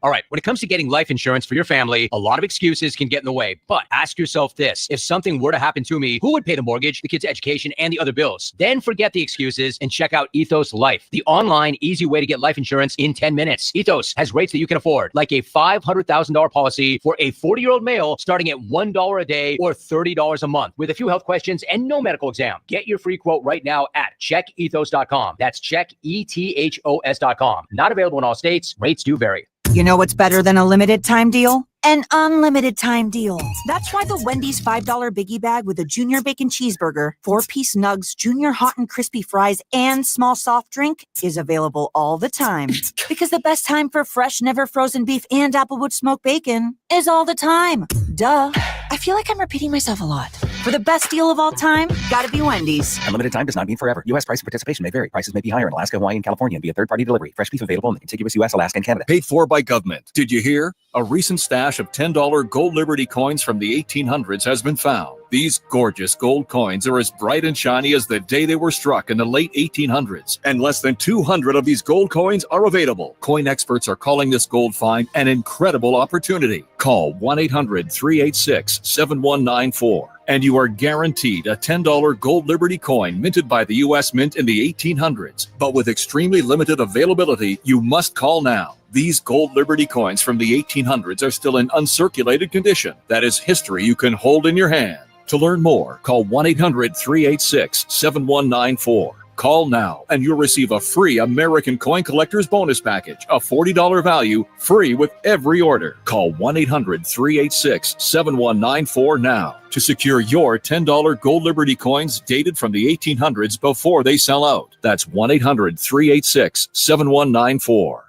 Speaker 15: All right, when it comes to getting life insurance for your family, a lot of excuses can get in the way. But ask yourself this: if something were to happen to me, who would pay the mortgage, the kids' education, and the other bills? Then forget the excuses and check out Ethos Life, the online, easy way to get life insurance in 10 minutes. Ethos has rates that you can afford, like a $500,000 policy for a 40-year-old male starting at $1 a day or $30 a month, with a few health questions and no medical exam. Get your free quote right now at checkethos.com. That's checkethos.com. Not available in all states. Rates do vary.
Speaker 16: You know what's better than a limited time deal? An unlimited time deal. That's why the Wendy's $5 biggie bag with a junior bacon cheeseburger, 4-piece nugs, junior hot and crispy fries, and small soft drink is available all the time. Because the best time for fresh, never frozen beef and Applewood smoked bacon is all the time. Duh. I feel like I'm repeating myself a lot. For the best deal of all time, gotta be Wendy's.
Speaker 8: Unlimited time does not mean forever. U.S. price and participation may vary. Prices may be higher in Alaska, Hawaii, and California and via third-party delivery. Fresh beef available in the contiguous U.S., Alaska, and Canada.
Speaker 17: Paid for by government. Did you hear? A recent stash of $10 gold Liberty coins from the 1800s has been found. These gorgeous gold coins are as bright and shiny as the day they were struck in the late 1800s. And less than 200 of these gold coins are available. Coin experts are calling this gold find an incredible opportunity. Call 1-800-386-7194. And you are guaranteed a $10 gold Liberty coin minted by the U.S. Mint in the 1800s. But with extremely limited availability, you must call now. These gold Liberty coins from the 1800s are still in uncirculated condition. That is history you can hold in your hand. To learn more, call 1-800-386-7194. Call now and you'll receive a free American Coin Collector's Bonus Package, a $40 value, free with every order. Call 1-800-386-7194 now to secure your $10 gold Liberty coins dated from the 1800s before they sell out. That's 1-800-386-7194.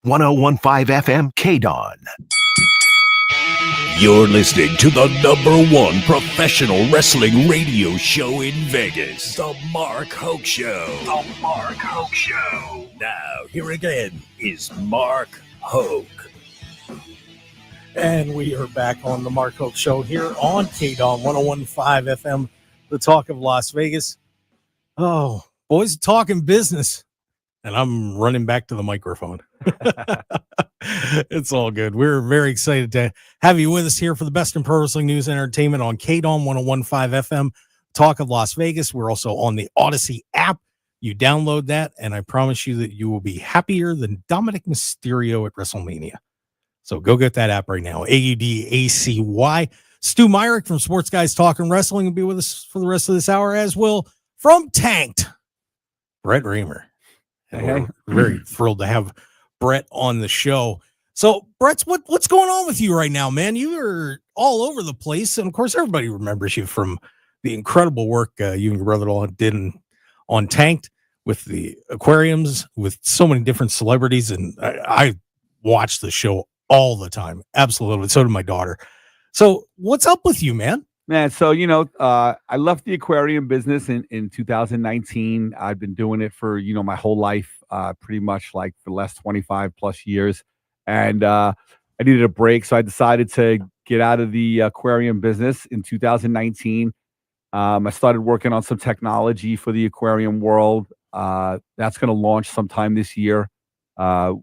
Speaker 1: 1015 FM KDAWN. You're listening to the #1 professional wrestling radio show in Vegas, The Mark Hoke Show. The Mark Hoke Show. Now, here again is Mark Hoke.
Speaker 4: And we are back on the Mark Hoke Show here on KDAWN 1015 FM, the talk of Las Vegas. Oh, boys talking business. And I'm running back to the microphone. It's all good. We're very excited to have you with us here for the best in pro wrestling news and entertainment on KDAWN 1015 FM, Talk of Las Vegas. We're also on the Odyssey app. You download that, and I promise you that you will be happier than Dominic Mysterio at WrestleMania. So go get that app right now. AUDACY. Stu Myrick from Sports Guys Talking Wrestling will be with us for the rest of this hour, as will from Tanked, Brett Raymer. We're very thrilled to have Brett on the show. So, Brett, what's going on with you right now, man? You are all over the place, and of course, everybody remembers you from the incredible work you and your brother-in-law did on Tanked with the aquariums, with so many different celebrities, and I watch the show all the time. Absolutely. So did my daughter. So, what's up with you, man?
Speaker 6: Man, so, I left the aquarium business in 2019. I've been doing it for, my whole life, pretty much like the last 25 plus years. And I needed a break. So I decided to get out of the aquarium business in 2019. I started working on some technology for the aquarium world. That's going to launch sometime this year.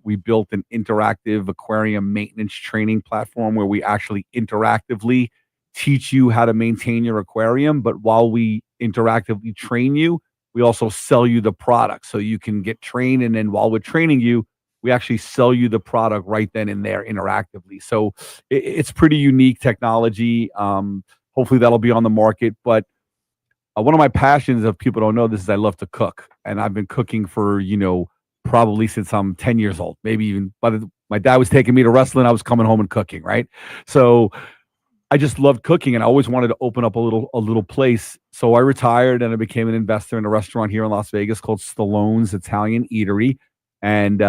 Speaker 6: We built an interactive aquarium maintenance training platform where we actually interactively teach you how to maintain your aquarium, but while we interactively train you, we also sell you the product so you can get trained. And then while we're training you, we actually sell you the product right then and there interactively. So it's pretty unique technology. Hopefully that'll be on the market. But one of my passions, if people don't know this, is I love to cook. And I've been cooking for, probably since I'm 10 years old, maybe even my dad was taking me to wrestling. I was coming home and cooking, right? So I just loved cooking, and I always wanted to open up a little place. So I retired and I became an investor in a restaurant here in Las Vegas called Stallone's Italian Eatery. And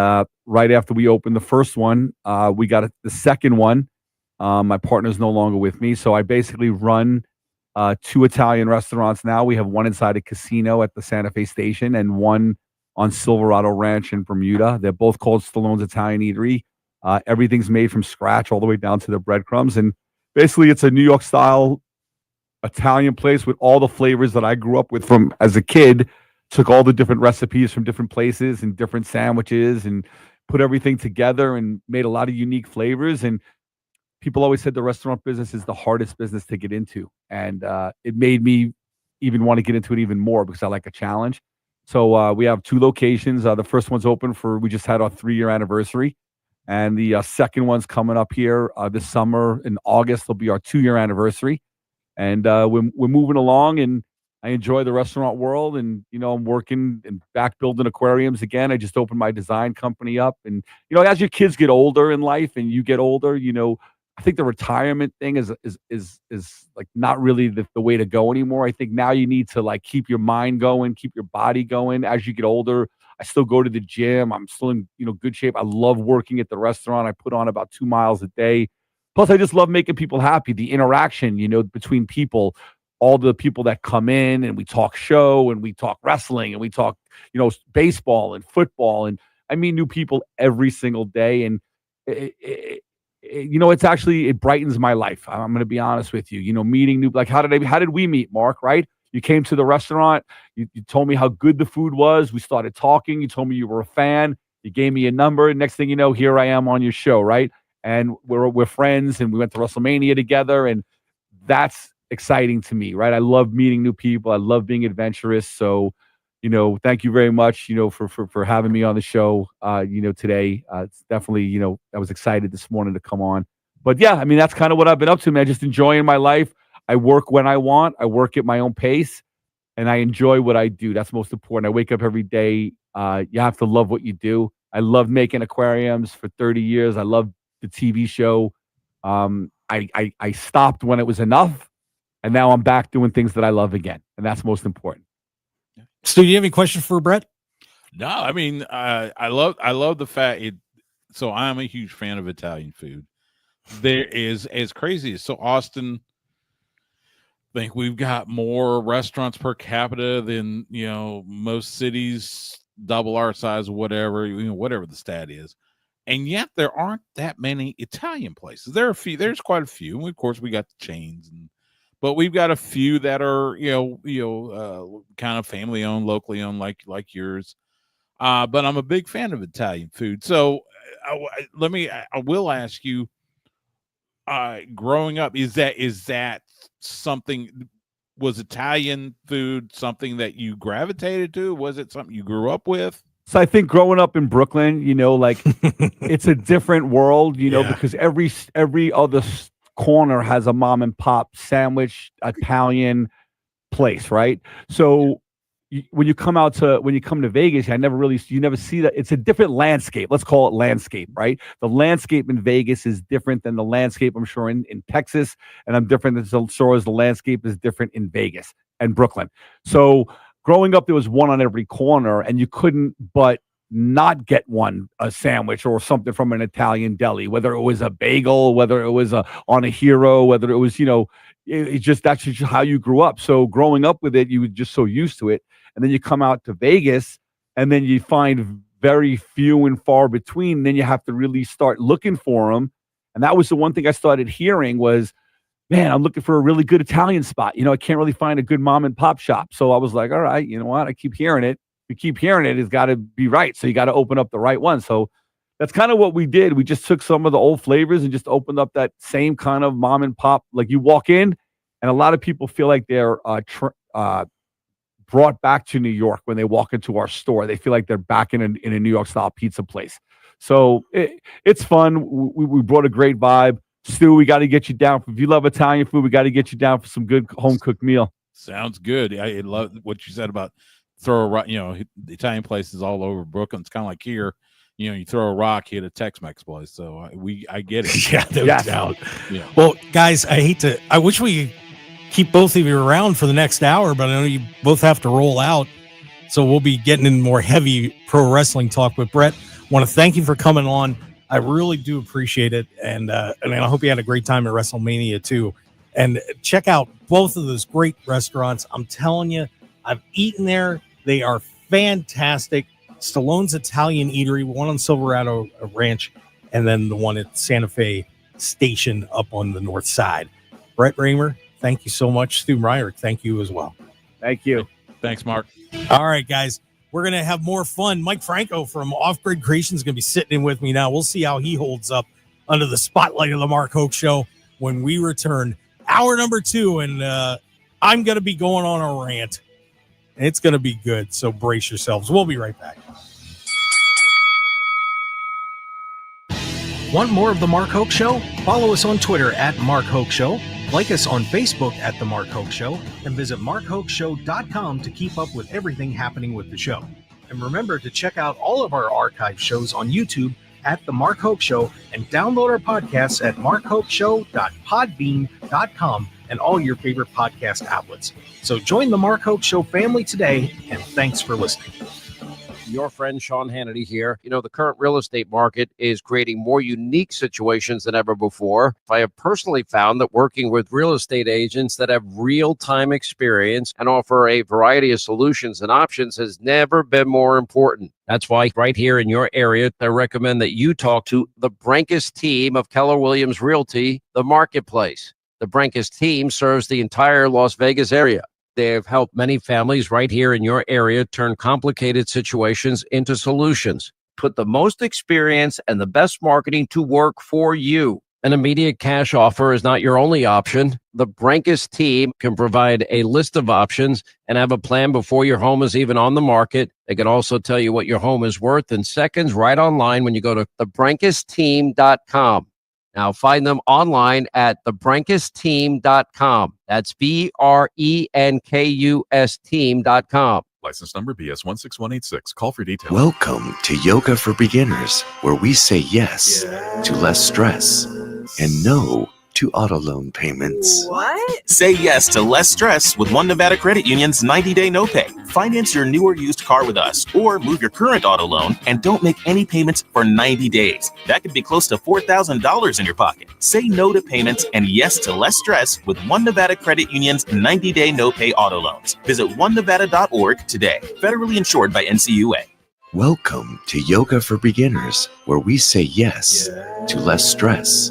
Speaker 6: right after we opened the first one, we got the second one. My partner's no longer with me, so I basically run 2 Italian restaurants now. We have one inside a casino at the Santa Fe station and one on Silverado Ranch in Bermuda. They're both called Stallone's Italian Eatery. Everything's made from scratch all the way down to the breadcrumbs. And basically, it's a New York style Italian place with all the flavors that I grew up with from as a kid. Took all the different recipes from different places and different sandwiches and put everything together and made a lot of unique flavors. And people always said the restaurant business is the hardest business to get into. And it made me even want to get into it even more because I like a challenge. So we have 2 locations. The first one's open we just had our 3-year anniversary. And the second one's coming up here this summer in August. It'll be our 2-year anniversary. And we're moving along, and I enjoy the restaurant world. And, I'm working and back building aquariums again. I just opened my design company up. And, as your kids get older in life and you get older, I think the retirement thing is like not really the way to go anymore. I think now you need to like keep your mind going, keep your body going as you get older. I still go to the gym. I'm still in, good shape. I love working at the restaurant. I put on about 2 miles a day. Plus, I just love making people happy. The interaction, between people, all the people that come in and we talk show and we talk wrestling and we talk, baseball and football. And I meet new people every single day. And it brightens my life. I'm going to be honest with you, meeting new, like how did we meet, Mark, right? You came to the restaurant. You told me how good the food was. We started talking. You told me you were a fan. You gave me a number. Next thing you know, here I am on your show, right? And we're friends, and we went to WrestleMania together, and that's exciting to me, right? I love meeting new people. I love being adventurous. So, thank you very much, for having me on the show, today. It's definitely, I was excited this morning to come on. But yeah, I mean, that's kind of what I've been up to, man. Just enjoying my life. I work when I want. I work at my own pace, and I enjoy what I do. That's most important. I wake up every day. You have to love what you do. I love making aquariums for 30 years. I love the TV show. I stopped when it was enough, and now I'm back doing things that I love again, and that's most important.
Speaker 4: Stu, do you have any questions for Brett?
Speaker 5: No, I mean, I love the fact so I'm a huge fan of Italian food. There is, as crazy as Austin, I think we've got more restaurants per capita than, most cities, double our size, whatever the stat is. And yet there aren't that many Italian places. There's quite a few. And of course we got the chains, but we've got a few that are, kind of family owned, locally owned, like yours. But I'm a big fan of Italian food. So I will ask you, growing up, is that something, was Italian food something that you gravitated to? Was it something you grew up with?
Speaker 6: So I think growing up in Brooklyn, it's a different world, because every other corner has a mom and pop sandwich Italian place, right? So when you come to Vegas, you never see that. It's a different landscape. Let's call it landscape, right? The landscape in Vegas is different than the landscape, I'm sure, in Texas, and I'm different than sure as the landscape is different in Vegas and Brooklyn. So growing up, there was one on every corner, and you couldn't but not get a sandwich or something from an Italian deli, whether it was a bagel, whether it was on a hero, whether it was, that's just how you grew up. So growing up with it, you were just so used to it. And then you come out to Vegas, and then you find very few and far between. Then you have to really start looking for them. And that was the one thing I started hearing was, man, I'm looking for a really good Italian spot. I can't really find a good mom and pop shop. So I was like, all right, you know what? I keep hearing it. If you keep hearing it, it's got to be right. So you got to open up the right one. So that's kind of what we did. We just took some of the old flavors and just opened up that same kind of mom and pop. Like you walk in, and a lot of people feel like they're brought back to New York when they walk into our store. They feel like they're back in a New York style pizza place. So it's fun. We brought a great vibe. Stu, we got to get you down. If you love Italian food, we got to get you down for some good home cooked meal.
Speaker 5: Sounds good. I love what you said about throw a rock. The Italian places all over Brooklyn. It's kind of like here. You throw a rock, hit a Tex-Mex place. So I get it.
Speaker 4: Yeah, no doubt. Yeah. Well, guys, I wish we could keep both of you around for the next hour, but I know you both have to roll out. So we'll be getting in more heavy pro wrestling talk. But Brett, want to thank you for coming on. I really do appreciate it. And I hope you had a great time at WrestleMania too. And check out both of those great restaurants. I'm telling you, I've eaten there. They are fantastic. Stallone's Italian Eatery, one on Silverado Ranch, and then the one at Santa Fe Station up on the north side. Brett Raymer, thank you so much. Stu Myrick, thank you as well.
Speaker 6: Thank you.
Speaker 5: Thanks, Mark.
Speaker 4: All right, guys, we're going to have more fun. Mike Franco from Off Grid Creations is going to be sitting in with me now. We'll see how he holds up under the spotlight of the Mark Hoke Show when we return. Hour number 2, and I'm going to be going on a rant. It's going to be good, so brace yourselves. We'll be right back.
Speaker 18: Want more of The Mark Hoke Show? Follow us on Twitter at Mark Hoke Show, like us on Facebook at The Mark Hoke Show, and visit markhokeshow.com to keep up with everything happening with the show. And remember to check out all of our archive shows on YouTube at The Mark Hoke Show and download our podcasts at markhokeshow.podbean.com and all your favorite podcast outlets. So join the Mark Hoke Show family today, and thanks for listening.
Speaker 19: Your friend Sean Hannity here. The current real estate market is creating more unique situations than ever before. I have personally found that working with real estate agents that have real-time experience and offer a variety of solutions and options has never been more important. That's why right here in your area, I recommend that you talk to the Brankus team of Keller Williams Realty, The Marketplace. The Brankus team serves the entire Las Vegas area. They have helped many families right here in your area turn complicated situations into solutions. Put the most experience and the best marketing to work for you. An immediate cash offer is not your only option. The Brankus team can provide a list of options and have a plan before your home is even on the market. They can also tell you what your home is worth in seconds right online when you go to thebrankusteam.com. Now find them online at thebrankusteam.com. That's BRENKUS team.com.
Speaker 20: License number BS 16186. Call for details.
Speaker 21: Welcome to Yoga for Beginners, where we say yes to less stress and no to auto loan payments.
Speaker 22: What? Say yes to less stress with One Nevada Credit Union's 90-day no-pay. Finance your new or used car with us, or move your current auto loan and don't make any payments for 90 days. That could be close to $4,000 in your pocket. Say no to payments and yes to less stress with One Nevada Credit Union's 90-day no-pay auto loans. Visit onenevada.org today. Federally insured by NCUA.
Speaker 21: Welcome to Yoga for Beginners, where we say yes to less stress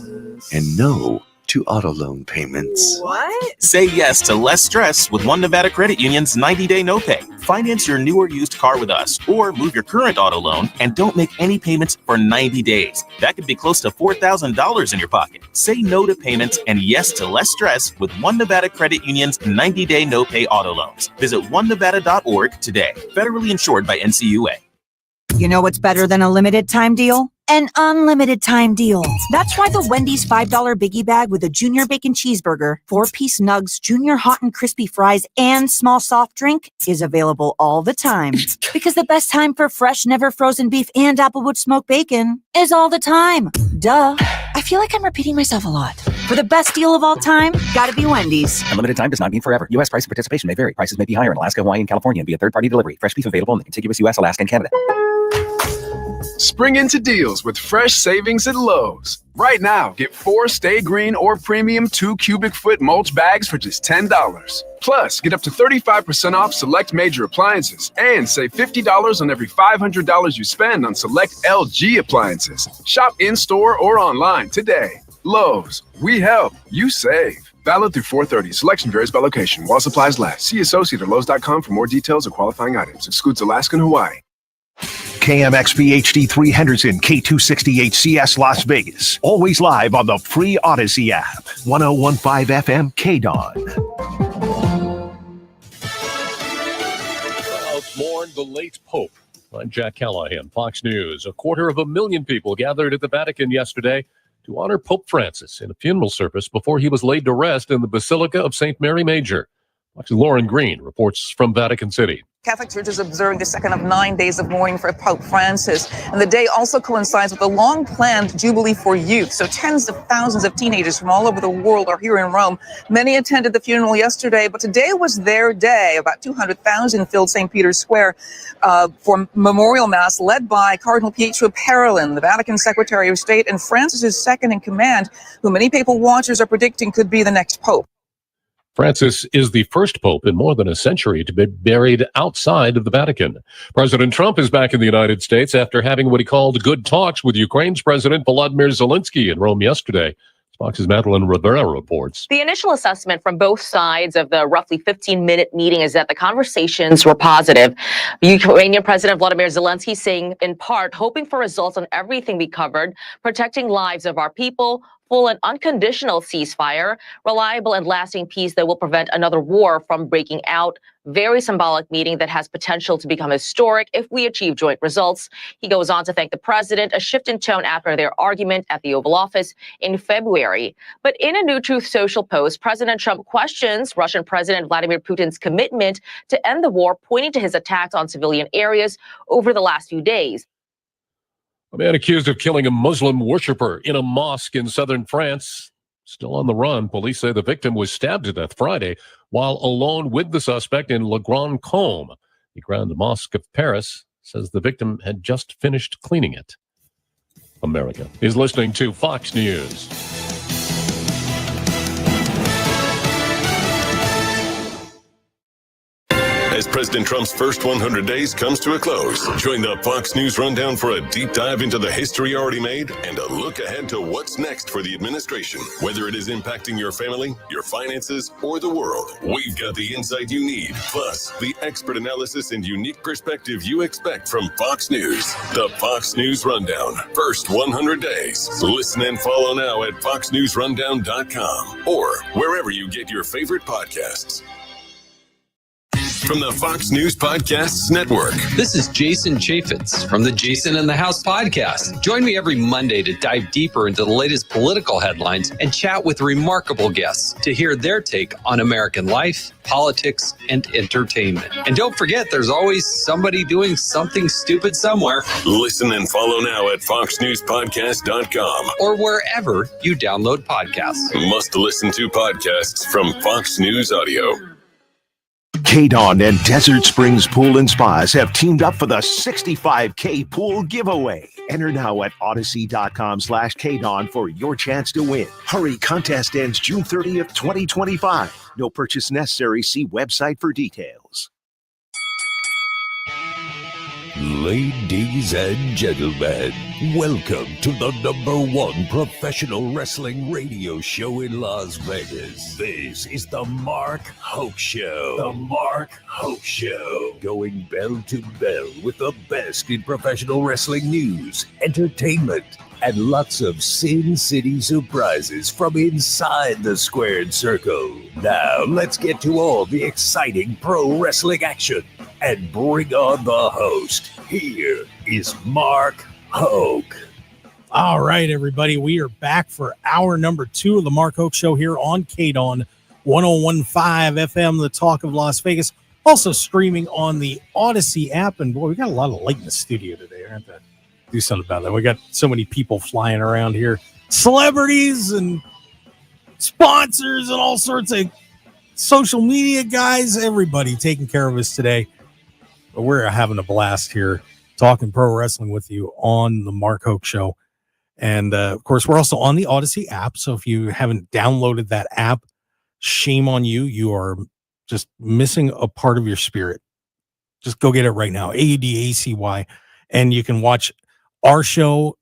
Speaker 21: and no to auto loan payments.
Speaker 22: What? Say yes to less stress with One Nevada Credit Union's 90-day no-pay. Finance your new or used car with us, or move your current auto loan and don't make any payments for 90 days. That could be close to $4,000 in your pocket. Say no to payments and yes to less stress with One Nevada Credit Union's 90-day no-pay auto loans. Visit onenevada.org today. Federally insured by NCUA.
Speaker 16: You know what's better than a limited time deal? An unlimited time deal. That's why the Wendy's $5 biggie bag with a junior bacon cheeseburger, 4-piece nugs, junior hot and crispy fries, and small soft drink is available all the time. Because the best time for fresh, never frozen beef and Applewood smoked bacon is all the time. Duh. I feel like I'm repeating myself a lot. For the best deal of all time, gotta be Wendy's.
Speaker 8: Unlimited time does not mean forever. U.S. price and participation may vary. Prices may be higher in Alaska, Hawaii, and California and via third-party delivery. Fresh beef available in the contiguous U.S., Alaska, and Canada.
Speaker 23: Spring into deals with fresh savings at Lowe's. Right now, get 4 Stay Green or Premium 2 cubic foot mulch bags for just $10. Plus, get up to 35% off select major appliances and save $50 on every $500 you spend on select LG appliances. Shop in-store or online today. Lowe's, we help, you save. Valid through 4/30. Selection varies by location. While supplies last. See associate or Lowe's.com for more details or qualifying items. Excludes Alaska and Hawaii.
Speaker 1: KMXV HD3 Henderson, K260HCS Las Vegas. Always live on the free Odyssey app. 1015 FM KDAWN.
Speaker 24: Mourn the late Pope. I'm Jack Callahan, Fox News. 250,000 people gathered at the Vatican yesterday to honor Pope Francis in a funeral service before he was laid to rest in the Basilica of St. Mary Major. Fox's Lauren Green reports from Vatican City.
Speaker 2: Catholic Church is observing the second of 9 days of mourning for Pope Francis. And the day also coincides with a long-planned Jubilee for youth. So tens of thousands of teenagers from all over the world are here in Rome. Many attended the funeral yesterday, but today was their day. About 200,000 filled St. Peter's Square for memorial mass led by Cardinal Pietro Parolin, the Vatican Secretary of State, and Francis's second in command, who many papal watchers are predicting could be the next pope.
Speaker 24: Francis is the first pope in more than a century to be buried outside of the Vatican. President Trump is back in the United States after having what he called good talks with Ukraine's President Volodymyr Zelensky in Rome yesterday. Fox's Madeline Rivera reports.
Speaker 3: The initial assessment from both sides of the roughly 15-minute meeting is that the conversations were positive. Ukrainian President Volodymyr Zelensky saying, in part, hoping for results on everything we covered, protecting lives of our people, full and unconditional ceasefire, reliable and lasting peace that will prevent another war from breaking out. Very symbolic meeting that has potential to become historic if we achieve joint results. He goes on to thank the president, a shift in tone after their argument at the Oval Office in February. But in a new Truth Social post, President Trump questions Russian President Vladimir Putin's commitment to end the war, pointing to his attacks on civilian areas over the last few days.
Speaker 24: A man accused of killing a Muslim worshiper in a mosque in southern France, still on the run. Police say the victim was stabbed to death Friday while alone with the suspect in Le Grand Combe. The Grand Mosque of Paris says the victim had just finished cleaning it. America is listening to Fox News.
Speaker 7: As President Trump's first 100 days comes to a close, join the Fox News Rundown for a deep dive into the history already made and a look ahead to what's next for the administration. Whether it is impacting your family, your finances, or the world, we've got the insight you need, plus the expert analysis and unique perspective you expect from Fox News. The Fox News Rundown, first 100 days. Listen and follow now at foxnewsrundown.com or wherever you get your favorite podcasts. From the Fox News Podcasts Network.
Speaker 9: This is Jason Chaffetz from the Jason in the House podcast. Join me every Monday to dive deeper into the latest political headlines and chat with remarkable guests to hear their take on American life, politics, and entertainment. And don't forget, there's always somebody doing something stupid somewhere.
Speaker 7: Listen and follow now at foxnewspodcast.com
Speaker 9: or wherever you download podcasts.
Speaker 7: Must listen to podcasts from Fox News Audio.
Speaker 1: KDAWN and Desert Springs Pool and Spas have teamed up for the 65K pool giveaway. Enter now at odyssey.com/KDAWN for your chance to win. Hurry, contest ends June 30th, 2025. No purchase necessary. See website for details.
Speaker 25: Ladies and gentlemen, welcome to the #1 professional wrestling radio show in Las Vegas. This is the Mark Hoke Show. The Mark Hoke Show. Going bell to bell with the best in professional wrestling news, entertainment, and lots of Sin City surprises from inside the squared circle. Now, let's get to all the exciting pro wrestling action and bring on the host. Here is Mark Hoke.
Speaker 4: All right, everybody. We are back for hour number 2 of the Mark Hoke Show here on KDAWN 101.5 FM, the talk of Las Vegas. Also streaming on the Odyssey app. And boy, we got a lot of light in the studio today. I have to do something about that. We got so many people flying around here. Celebrities and sponsors and all sorts of social media guys. Everybody taking care of us today. But we're having a blast here talking pro wrestling with you on the Mark Hoke Show. And, of course, we're also on the Odyssey app. So if you haven't downloaded that app, shame on you. You are just missing a part of your spirit. Just go get it right now. AUDACY. And you can watch our show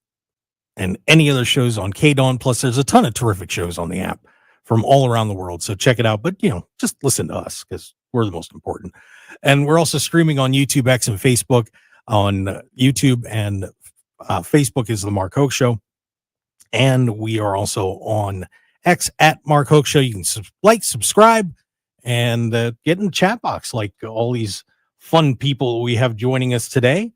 Speaker 4: and any other shows on KDAWN. Plus, there's a ton of terrific shows on the app from all around the world. So check it out. But, just listen to us because we're the most important. And we're also streaming on YouTube, X, and Facebook. On YouTube and Facebook is the Mark Hoke Show. And we are also on X at Mark Hoke Show. You can subscribe, and get in the chat box like all these fun people we have joining us today,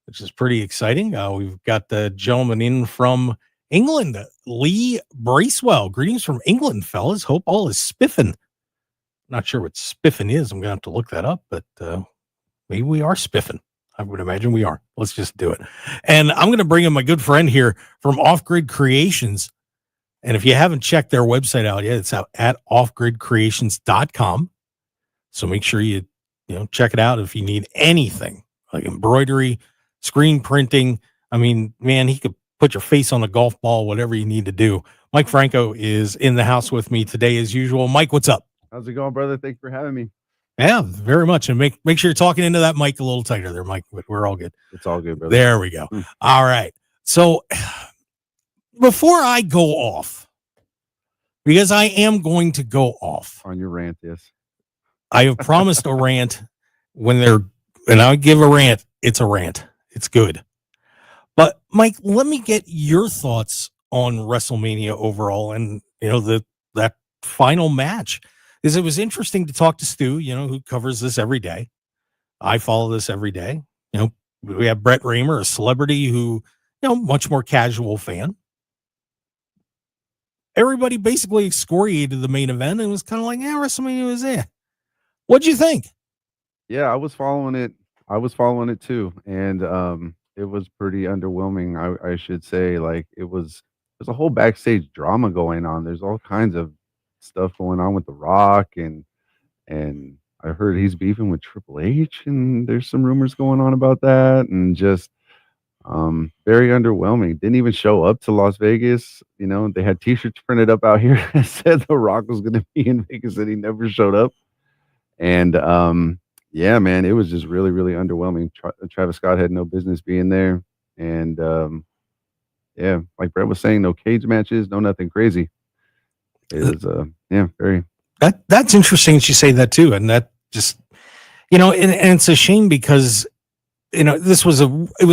Speaker 4: which is pretty exciting. We've got the gentleman in from England, Lee Bracewell. Greetings from England, fellas. Hope all is spiffing. Not sure what spiffing is. I'm going to have to look that up, but maybe we are spiffing. I would imagine we are. Let's just do it. And I'm going to bring in my good friend here from Off Grid Creations. And if you haven't checked their website out yet, it's out at offgridcreations.com. So make sure you check it out if you need anything like embroidery, screen printing. I mean, man, he could put your face on a golf ball, whatever you need to do. Mike Franco is in the house with me today as usual. Mike, what's up?
Speaker 10: How's it going, brother? Thanks for having me.
Speaker 4: Yeah, very much. And make sure you're talking into that mic a little tighter there, Mike. But we're all good.
Speaker 10: It's all good, brother.
Speaker 4: There we go. All right. So before I go off, because I am going to go off
Speaker 10: on your rant, yes.
Speaker 4: I have promised a rant and I give a rant. It's a rant. It's good. But Mike, let me get your thoughts on WrestleMania overall and, that final match. Is it was interesting to talk to Stu, who covers this every day. I follow this every day. We have Brett Raymer, a celebrity who, much more casual fan. Everybody basically excoriated the main event and was kind of like, WrestleMania was there. What'd you think?
Speaker 10: Yeah, I was following it too. And it was pretty underwhelming, I should say. Like there's a whole backstage drama going on. There's all kinds of stuff going on with The Rock and I heard he's beefing with Triple H and there's some rumors going on about that and just very underwhelming. Didn't even show up to Las Vegas. They had t-shirts printed up out here that said The Rock was going to be in Vegas and he never showed up. And yeah, man, it was just really, really underwhelming. Travis Scott had no business being there. And yeah, like Brett was saying, no cage matches, no nothing crazy. It was very.
Speaker 4: That's interesting that you say that too, and that just and it's a shame because it was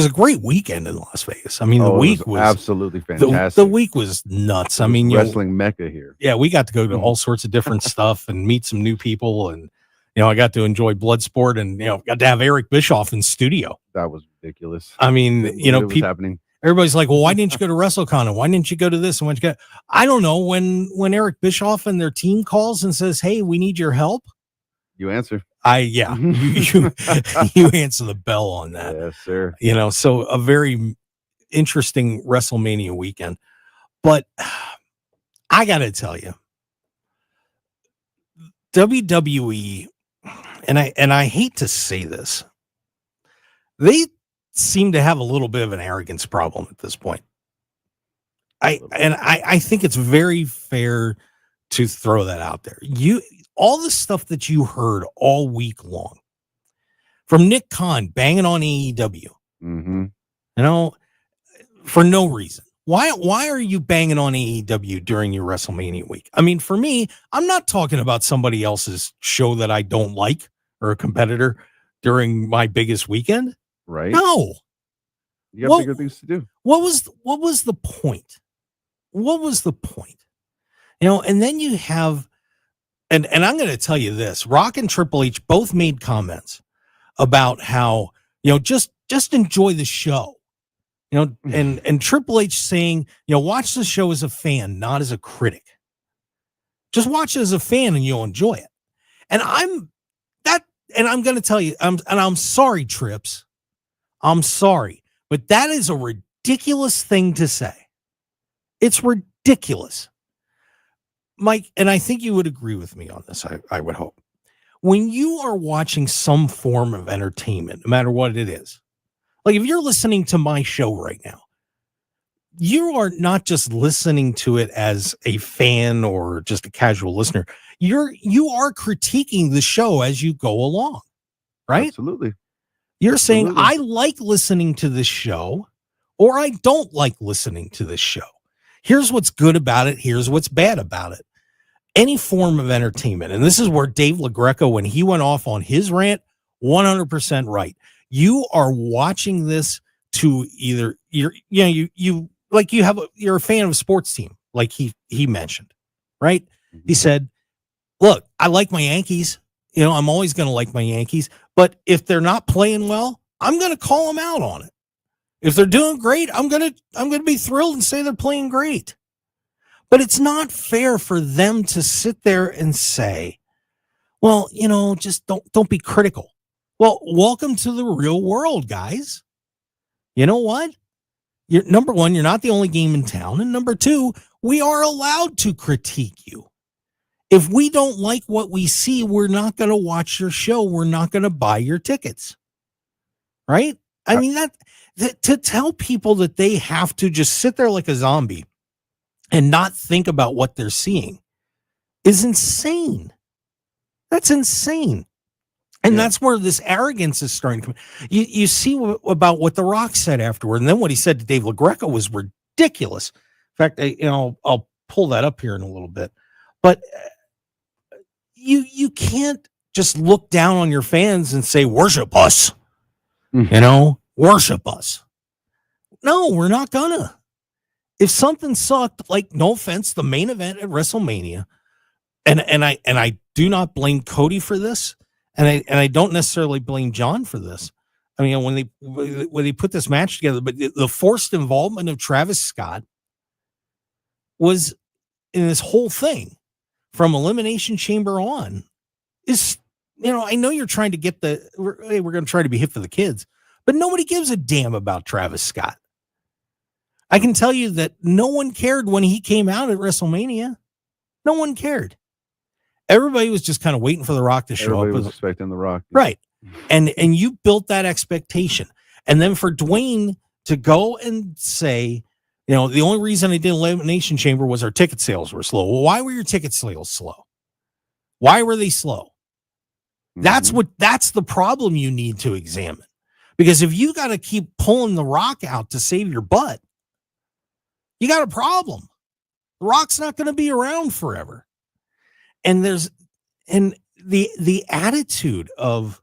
Speaker 4: a great weekend in Las Vegas. I mean, the week was
Speaker 10: absolutely fantastic.
Speaker 4: The week was nuts. I mean,
Speaker 10: wrestling mecca here.
Speaker 4: Yeah, we got to go to all sorts of different stuff and meet some new people, and I got to enjoy Bloodsport, and got to have Eric Bischoff in studio.
Speaker 10: That was ridiculous.
Speaker 4: I mean,
Speaker 10: what was happening.
Speaker 4: Everybody's like, well, why didn't you go to WrestleCon? And why didn't you go to this? And why didn't you go? I don't know. When Eric Bischoff and their team calls and says, hey, we need your help.
Speaker 10: You answer.
Speaker 4: You answer the bell on that.
Speaker 10: Yes, sir.
Speaker 4: So a very interesting WrestleMania weekend. But I got to tell you, WWE, and I hate to say this, they seem to have a little bit of an arrogance problem at this point. I think it's very fair to throw that out there. All the stuff that you heard all week long from Nick Khan banging on AEW, for no reason. Why are you banging on AEW during your WrestleMania week? I mean, for me, I'm not talking about somebody else's show that I don't like or a competitor during my biggest weekend.
Speaker 10: Right.
Speaker 4: No.
Speaker 10: You got bigger things to do.
Speaker 4: What was the point? What was the point? And then you have, and I'm going to tell you this, Rock and Triple H both made comments about how, just enjoy the show. And Triple H saying, watch the show as a fan, not as a critic. Just watch it as a fan and you'll enjoy it. And I'm going to tell you, I'm sorry, Trips. I'm sorry, but that is a ridiculous thing to say. It's ridiculous. Mike, and I think you would agree with me on this, I would hope. When you are watching some form of entertainment, no matter what it is, like if you're listening to my show right now, you are not just listening to it as a fan or just a casual listener. You are critiquing the show as you go along, right?
Speaker 10: Absolutely.
Speaker 4: You're saying, I like listening to this show, or I don't like listening to this show. Here's what's good about it. Here's what's bad about it. Any form of entertainment. And this is where Dave LaGreca, when he went off on his rant, 100% right. You are watching this to either you're a fan of a sports team, like he mentioned, right? Mm-hmm. He said, look, I like my Yankees. I'm always going to like my Yankees, but if they're not playing well, I'm going to call them out on it. If they're doing great, I'm going to be thrilled and say they're playing great. But it's not fair for them to sit there and say, Well, just don't be critical. Well, welcome to the real world, guys. You know what? Number one, you're not the only game in town. And number two, we are allowed to critique you. If we don't like what we see, we're not going to watch your show. We're not going to buy your tickets. Right? I mean, that to tell people that they have to just sit there like a zombie and not think about what they're seeing is insane. That's insane. And that's where this arrogance is starting to come. You see about what The Rock said afterward, and then what he said to Dave LaGreca was ridiculous. In fact, I'll pull that up here in a little bit. But you can't just look down on your fans and say, worship us. Worship us. No, we're not gonna. If something sucked, like, no offense, the main event at WrestleMania, and I do not blame Cody for this. And I don't necessarily blame John for this. I mean, when they put this match together, but the forced involvement of Travis Scott was in this whole thing from Elimination Chamber on is, I know you're trying to get we're going to try to be hip for the kids, but nobody gives a damn about Travis Scott. I can tell you that no one cared when he came out at WrestleMania. No one cared. Everybody was just kind of waiting for The Rock to show up.
Speaker 10: Everybody was expecting The Rock.
Speaker 4: Right. And you built that expectation. And then for Dwayne to go and say, the only reason I did Elimination Chamber was our ticket sales were slow. Well, why were your ticket sales slow? Why were they slow? That's the problem you need to examine. Because if you got to keep pulling The Rock out to save your butt, you got a problem. The Rock's not going to be around forever. And the attitude of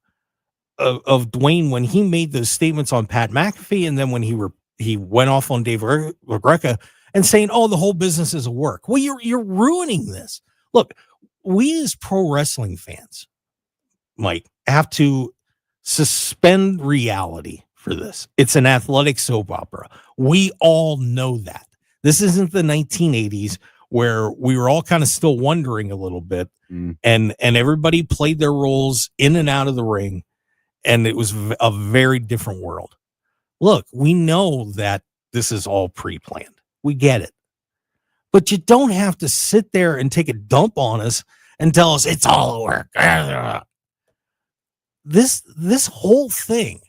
Speaker 4: Dwayne when he made those statements on Pat McAfee, and then when he went off on Dave LaGreca and saying, "Oh, the whole business is a work." Well, you're ruining this. Look, we as pro wrestling fans, Mike, have to suspend reality for this. It's an athletic soap opera. We all know that. This isn't the 1980s. Where we were all kind of still wondering a little bit, and everybody played their roles in and out of the ring, and it was a very different world. Look, we know that this is all pre-planned. We get it. But you don't have to sit there and take a dump on us and tell us it's all a work. This whole thing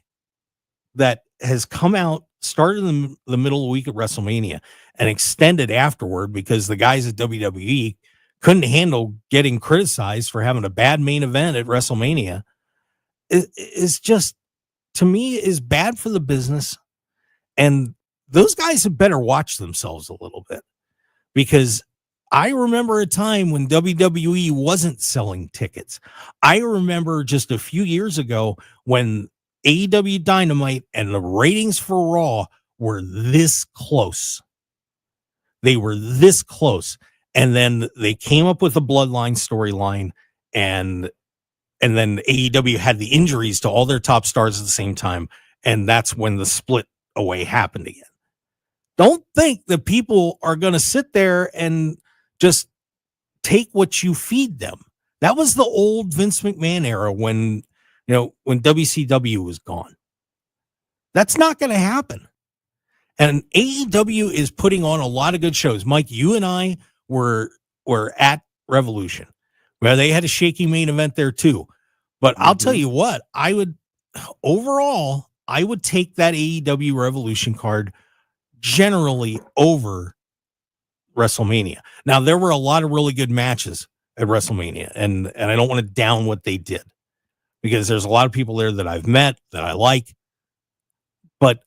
Speaker 4: that has come out, started in the middle of the week at WrestleMania, and extended afterward because the guys at WWE couldn't handle getting criticized for having a bad main event at WrestleMania, is just, to me, is bad for the business. And those guys had better watch themselves a little bit, because I remember a time when WWE wasn't selling tickets. I remember just a few years ago when AEW Dynamite and the ratings for Raw were this close. They were this close. And then they came up with a Bloodline storyline, and then AEW had the injuries to all their top stars at the same time. And that's when the split away happened again. Don't think that people are going to sit there and just take what you feed them. That was the old Vince McMahon era when WCW was gone. That's not going to happen. And AEW is putting on a lot of good shows. Mike, you and I were at Revolution, where they had a shaky main event there too. But I'll tell you what, I would take that AEW Revolution card generally over WrestleMania. Now, there were a lot of really good matches at WrestleMania, and I don't want to down what they did, because there's a lot of people there that I've met that I like, but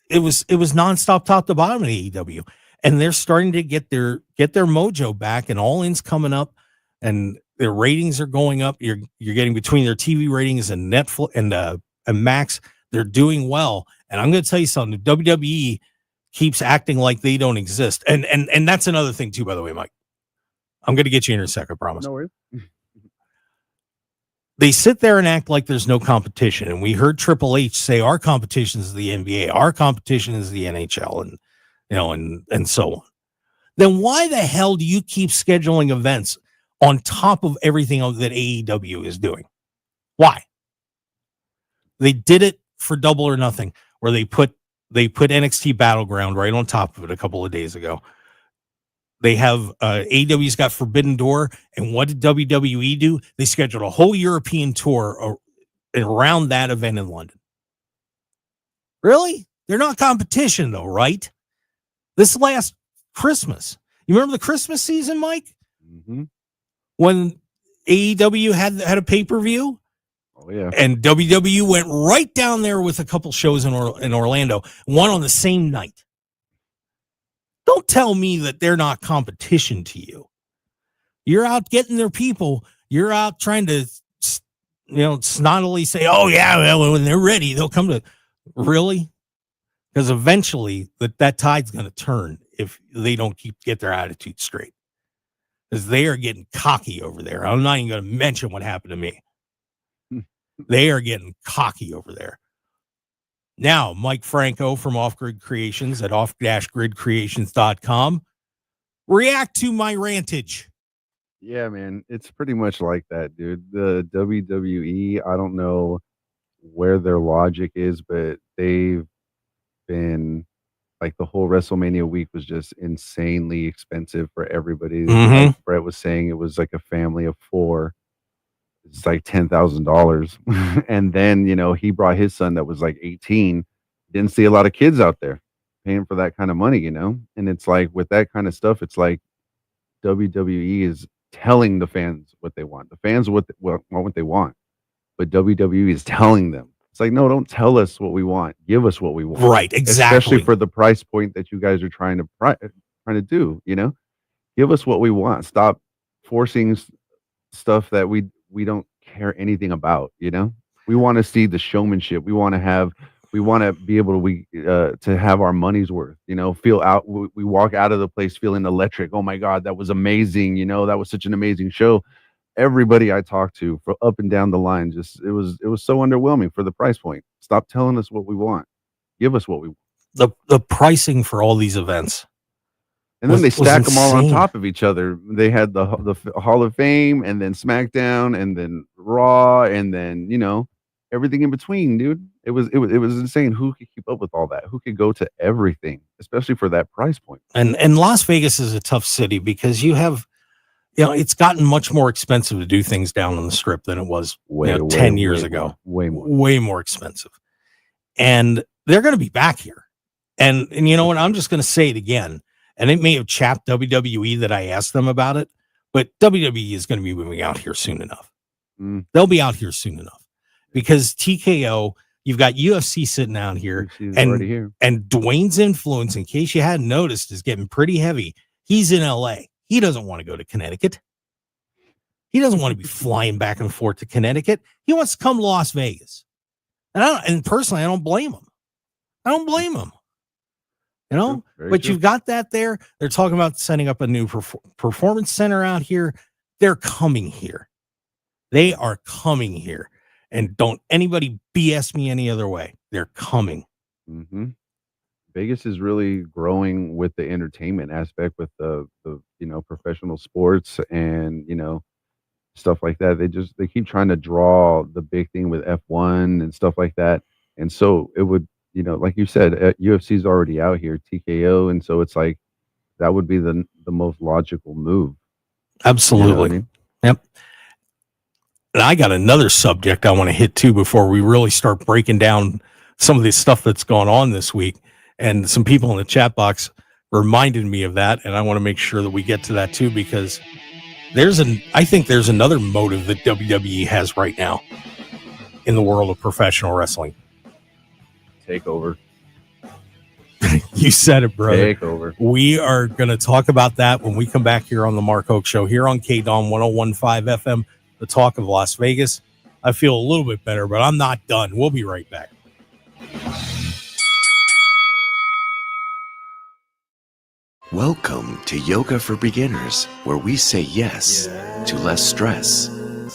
Speaker 4: it was nonstop top to bottom at AEW, and they're starting to get their mojo back, and All In's coming up, and their ratings are going up. You're getting between their TV ratings and Netflix and Max, they're doing well. And I'm going to tell you something, WWE keeps acting like they don't exist, and that's another thing too, by the way, Mike. I'm going to get you in a second, I promise.
Speaker 10: No worries.
Speaker 4: They sit there and act like there's no competition. And we heard Triple H say our competition is the NBA, our competition is the NHL, and so on. Then why the hell do you keep scheduling events on top of everything that AEW is doing. Why? They did it for Double or Nothing, where they put NXT Battleground right on top of it a couple of days ago. They have AEW's got Forbidden Door, and what did WWE do? They scheduled a whole European tour around that event in London. Really? They're not competition, though, right? This last Christmas, you remember the Christmas season, Mike?
Speaker 10: Mm-hmm.
Speaker 4: When AEW had a pay-per-view?
Speaker 10: Oh, yeah.
Speaker 4: And WWE went right down there with a couple shows in Orlando, one on the same night. Don't tell me that they're not competition to you. You're out getting their people. You're out trying to, snottily say, oh, yeah, well, when they're ready, they'll come to. Really? Because eventually that tide's going to turn if they don't get their attitude straight. Because they are getting cocky over there. I'm not even going to mention what happened to me. They are getting cocky over there. Now, Mike Franco from Off Grid Creations at off-gridcreations.com. React to my rantage.
Speaker 10: Yeah, man. It's pretty much like that, dude. The WWE, I don't know where their logic is, but they've been like the whole WrestleMania week was just insanely expensive for everybody.
Speaker 4: Mm-hmm.
Speaker 10: Like Brett was saying, it was like a family of 4. It's like $10,000. And then, he brought his son that was like 18. Didn't see a lot of kids out there paying for that kind of money, And it's like with that kind of stuff, it's like WWE is telling the fans what they want. The fans want what they want, but WWE is telling them. It's like, no, don't tell us what we want. Give us what we want.
Speaker 4: Right, exactly.
Speaker 10: Especially for the price point that you guys are trying to do, Give us what we want. Stop forcing stuff that we don't care anything about, We want to see the showmanship. We want to be able to have our money's worth, feel out. We walk out of the place feeling electric. Oh my God, that was amazing. That was such an amazing show. Everybody I talked to for up and down the line, it was so underwhelming for the price point. Stop telling us what we want. Give us what we want.
Speaker 4: The pricing for all these events.
Speaker 10: And then they stack them all on top of each other. They had the Hall of Fame, and then SmackDown, and then Raw, and then everything in between, dude. It was insane. Who could keep up with all that? Who could go to everything, especially for that price point?
Speaker 4: And Las Vegas is a tough city because you have, it's gotten much more expensive to do things down on the Strip than it was 10 years ago. Way more expensive. And they're going to be back here. And you know what? I'm just going to say it again. And it may have chapped WWE that I asked them about it, but WWE is going to be moving out here soon enough. They'll be out here soon enough because TKO, you've got UFC sitting out here, and Dwayne's influence, in case you hadn't noticed, is getting pretty heavy. He's in LA. He doesn't want to go to Connecticut. He doesn't want to be flying back and forth to Connecticut. He wants to come to Las Vegas. And personally, I don't blame him. But you've got that there. They're talking about setting up a new performance center out here. They're coming here. They are coming here. And don't anybody BS me any other way. They're coming.
Speaker 10: Mm-hmm. Vegas is really growing with the entertainment aspect, with the professional sports and, stuff like that. They keep trying to draw the big thing with F1 and stuff like that. And so it would, like you said, UFC's already out here, TKO, and so it's like that would be the most logical move.
Speaker 4: Absolutely. Yep. And I got another subject I want to hit too before we really start breaking down some of this stuff that's gone on this week. And some people in the chat box reminded me of that, and I want to make sure that we get to that too, because I think there's another motive that WWE has right now in the world of professional wrestling.
Speaker 10: Takeover.
Speaker 4: You said it, brother.
Speaker 10: Takeover.
Speaker 4: We are going to talk about that when we come back here on the Mark Hoke Show, here on KDAWN 101.5 FM, the talk of Las Vegas. I feel a little bit better, but I'm not done. We'll be right back.
Speaker 21: Welcome to Yoga for Beginners, where we say yes to less stress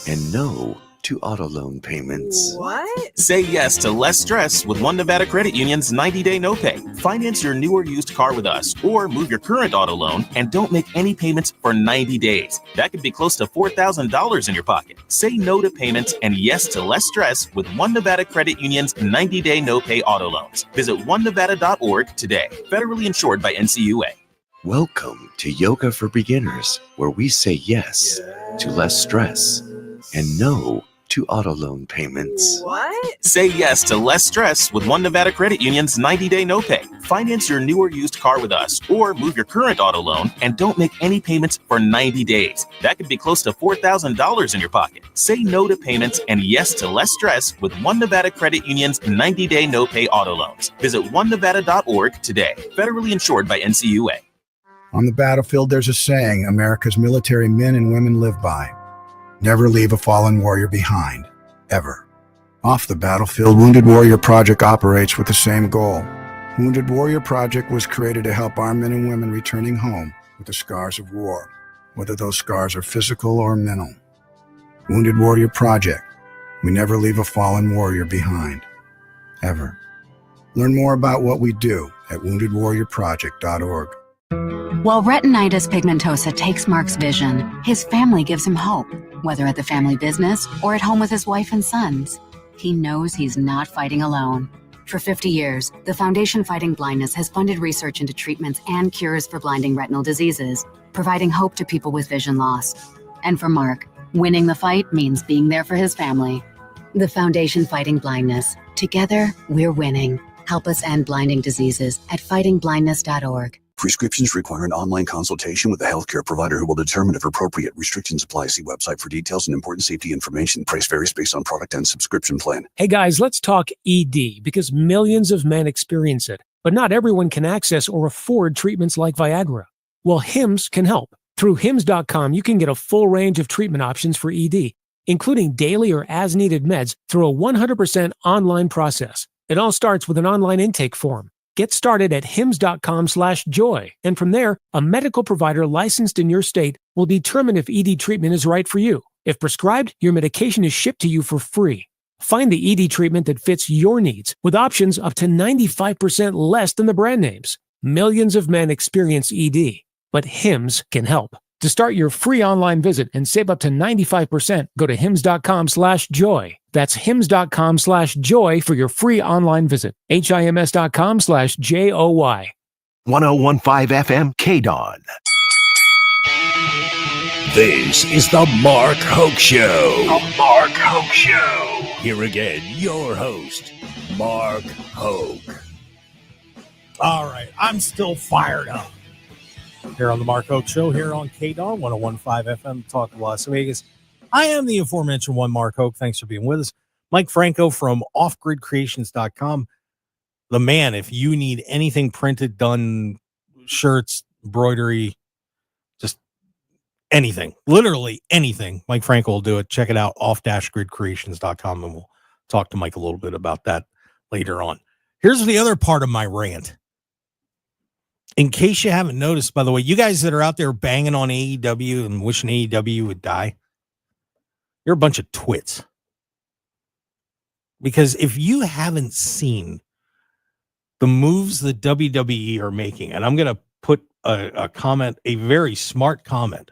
Speaker 21: and no to auto loan payments.
Speaker 22: What? Say yes to less stress with One Nevada Credit Union's 90-day no pay. Finance your new or used car with us, or move your current auto loan and don't make any payments for 90 days. That could be close to $4,000 in your pocket. Say no to payments and yes to less stress with One Nevada Credit Union's 90-day no pay auto loans. Visit onenevada.org today. Federally insured by NCUA.
Speaker 21: Welcome to Yoga for Beginners, where we say yes to less stress and no to auto loan payments.
Speaker 22: What? Say yes to less stress with One Nevada Credit Union's 90-day no pay. Finance your new or used car with us, or move your current auto loan and don't make any payments for 90 days. That could be close to $4,000 in your pocket. Say no to payments and yes to less stress with One Nevada Credit Union's 90-day no pay auto loans. Visit onenevada.org today. Federally insured by NCUA.
Speaker 11: On the battlefield, there's a saying America's military men and women live by. Never leave a fallen warrior behind, ever. Off the battlefield, Wounded Warrior Project operates with the same goal. Wounded Warrior Project was created to help our men and women returning home with the scars of war, whether those scars are physical or mental. Wounded Warrior Project. We never leave a fallen warrior behind, ever. Learn more about what we do at woundedwarriorproject.org.
Speaker 12: While retinitis pigmentosa takes Mark's vision, his family gives him hope, whether at the family business or at home with his wife and sons. He knows he's not fighting alone. For 50 years, the Foundation Fighting Blindness has funded research into treatments and cures for blinding retinal diseases, providing hope to people with vision loss. And for Mark, winning the fight means being there for his family. The Foundation Fighting Blindness. Together, we're winning. Help us end blinding diseases at fightingblindness.org.
Speaker 13: Prescriptions require an online consultation with a healthcare provider who will determine if appropriate. Restrictions apply. See website for details and important safety information. Price varies based on product and subscription plan.
Speaker 14: Hey guys, let's talk ED because millions of men experience it, but not everyone can access or afford treatments like Viagra. Well, Hims can help. Through Hims.com, you can get a full range of treatment options for ED, including daily or as-needed meds through a 100% online process. It all starts with an online intake form. Get started at hims.com/joy, and from there, a medical provider licensed in your state will determine if ED treatment is right for you. If prescribed, your medication is shipped to you for free. Find the ED treatment that fits your needs with options up to 95% less than the brand names. Millions of men experience ED, but Hims can help. To start your free online visit and save up to 95%, go to hims.com/joy. That's hims.com/joy for your free online visit. HIMS.com/JOY.
Speaker 1: 1015 FM KDAWN. This is the Mark Hoke Show. The Mark Hoke Show. Here again, your host, Mark Hoke.
Speaker 4: All right, I'm still fired up. Here on the Mark Hoke Show, here on KDAWN, 1015 FM, Talk of Las Vegas. I am the aforementioned one, Mark Hoke. Thanks for being with us. Mike Franco from offgridcreations.com. The man, if you need anything printed, done, shirts, embroidery, just anything, literally anything, Mike Franco will do it. Check it out, off-gridcreations.com, and we'll talk to Mike a little bit about that later on. Here's the other part of my rant. In case you haven't noticed, by the way, you guys that are out there banging on AEW and wishing AEW would die, you're a bunch of twits. Because if you haven't seen the moves that WWE are making, and I'm going to put a comment, a very smart comment,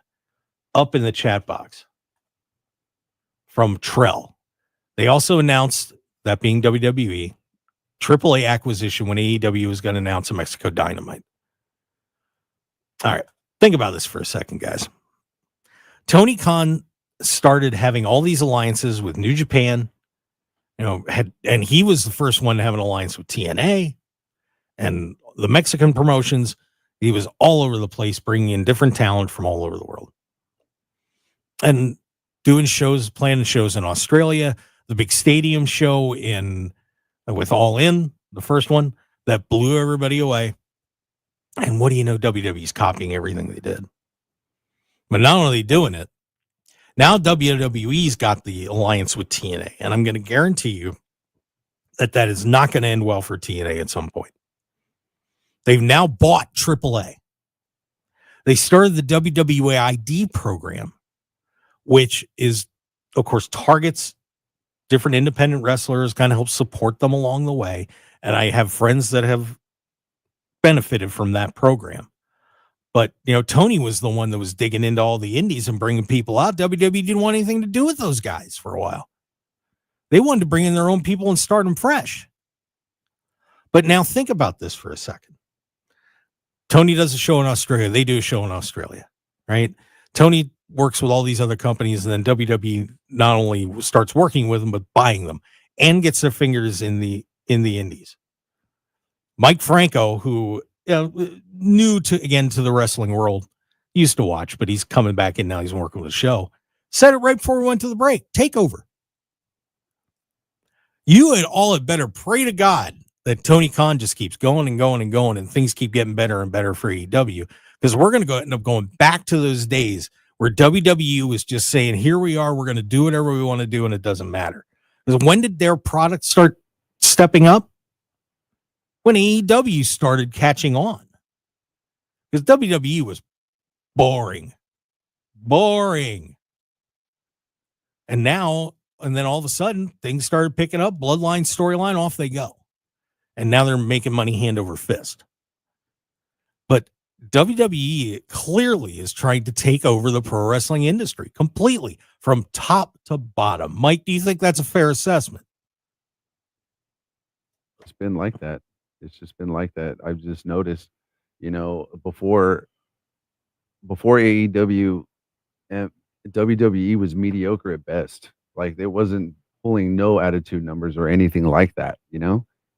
Speaker 4: up in the chat box from Trell. They also announced, that being WWE, AAA acquisition when AEW was going to announce a Mexico Dynamite. All right, think about this for a second, guys. Tony Khan started having all these alliances with New Japan, and he was the first one to have an alliance with TNA and the Mexican promotions. He was all over the place, bringing in different talent from all over the world and doing shows, planning shows in Australia, the big stadium show with All In, the first one that blew everybody away. And what do you know? WWE's copying everything they did. But not only are they doing it, now WWE's got the alliance with TNA. And I'm going to guarantee you that is not going to end well for TNA at some point. They've now bought AAA. They started the WWE ID program, which is, of course, targets different independent wrestlers, kind of help support them along the way. And I have friends that have benefited from that program. But, Tony was the one that was digging into all the indies and bringing people out. WWE didn't want anything to do with those guys for a while. They wanted to bring in their own people and start them fresh. But now think about this for a second. Tony does a show in Australia. They do a show in Australia, right? Tony works with all these other companies, and then WWE not only starts working with them, but buying them and gets their fingers in the indies. Mike Franco, who new to the wrestling world, used to watch, but he's coming back in now. He's working with the show. Said it right before we went to the break. Takeover. You had better pray to God that Tony Khan just keeps going and going and going, and things keep getting better and better for AEW, because we're going to end up going back to those days where WWE was just saying, here we are, we're going to do whatever we want to do, and it doesn't matter. Because when did their product start stepping up? When AEW started catching on. Because WWE was boring. And then all of a sudden, things started picking up, bloodline, storyline, off they go. And now they're making money hand over fist. But WWE clearly is trying to take over the pro wrestling industry completely from top to bottom. Mike, do you think that's a fair assessment?
Speaker 10: It's been like that. It's just been like that. I've just noticed, before AEW, WWE was mediocre at best. Like, there wasn't pulling no attitude numbers or anything like that,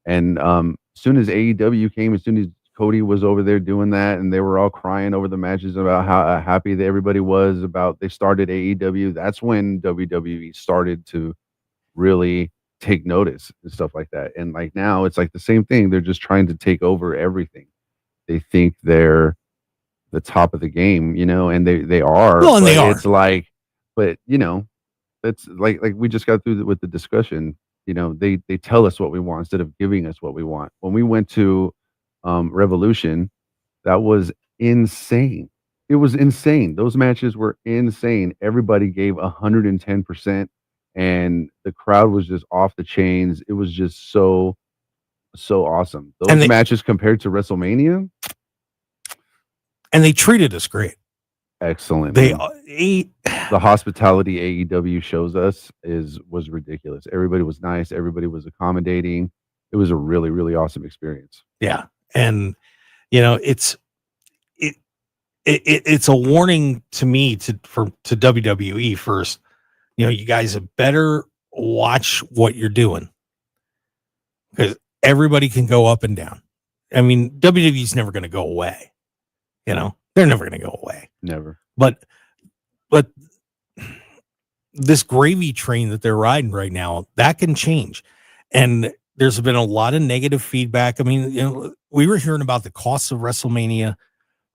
Speaker 10: And as soon as AEW came, as soon as Cody was over there doing that, and they were all crying over the matches about how happy that everybody was about they started AEW, that's when WWE started to really take notice and stuff like that. And like now it's like the same thing. They're just trying to take over everything. They think they're the top of the game, and they are.
Speaker 4: Well, and they are.
Speaker 10: It's like, but it's like we just got through with the discussion. They tell us what we want instead of giving us what we want. When we went to Revolution, that was insane. It was insane. Those matches were insane. Everybody gave 110%, and the crowd was just off the chains. It was just so awesome. Those matches compared to WrestleMania,
Speaker 4: and they treated us great.
Speaker 10: Excellent. The hospitality AEW shows us was ridiculous. Everybody was nice. Everybody was accommodating. It was a really, really awesome experience.
Speaker 4: Yeah. And it's a warning to me to WWE first. You guys have better watch what you're doing, because everybody can go up and down. I mean, WWE's never going to go away. They're never going to go away.
Speaker 10: Never.
Speaker 4: But this gravy train that they're riding right now, that can change. And there's been a lot of negative feedback. I mean, we were hearing about the costs of WrestleMania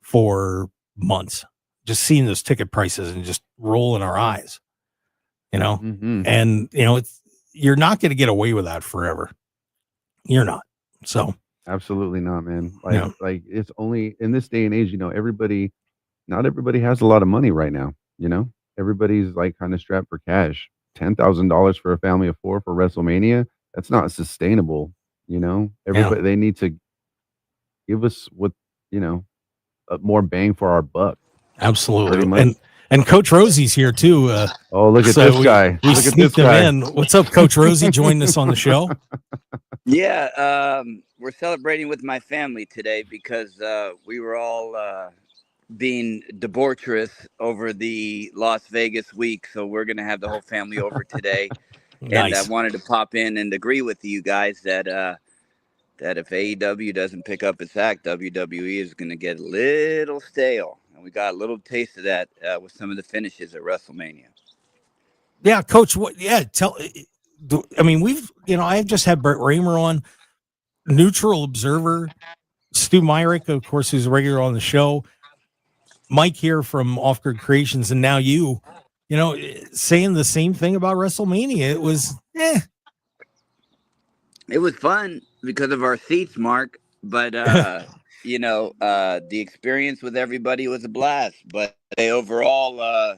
Speaker 4: for months, just seeing those ticket prices and just rolling our eyes, and, you're not going to get away with that forever. You're not. So
Speaker 10: absolutely not, man. Like it's only in this day and age, not everybody has a lot of money right now. Everybody's like kind of strapped for cash. $10,000 for a family of 4 for WrestleMania. That's not sustainable. Everybody, they need to give us what, more bang for our buck.
Speaker 4: Absolutely. And Coach Rosie's here too.
Speaker 10: Look at this guy.
Speaker 4: We sneaked him in. What's up, Coach Rosie? Joined us on the show.
Speaker 5: Yeah, we're celebrating with my family today because we were all being debaucherous over the Las Vegas week. So we're going to have the whole family over today.
Speaker 4: Nice.
Speaker 5: And I wanted to pop in and agree with you guys that if AEW doesn't pick up its act, WWE is going to get a little stale. And we got a little taste of that with some of the finishes at WrestleMania.
Speaker 4: Yeah, Coach. I've just had Brett Raymer on, neutral observer, Stu Myrick, of course, who's a regular on the show, Mike here from Off Grid Creations, and now you saying the same thing about WrestleMania. It was,
Speaker 5: It was fun because of our seats, Mark, but the experience with everybody was a blast. But overall,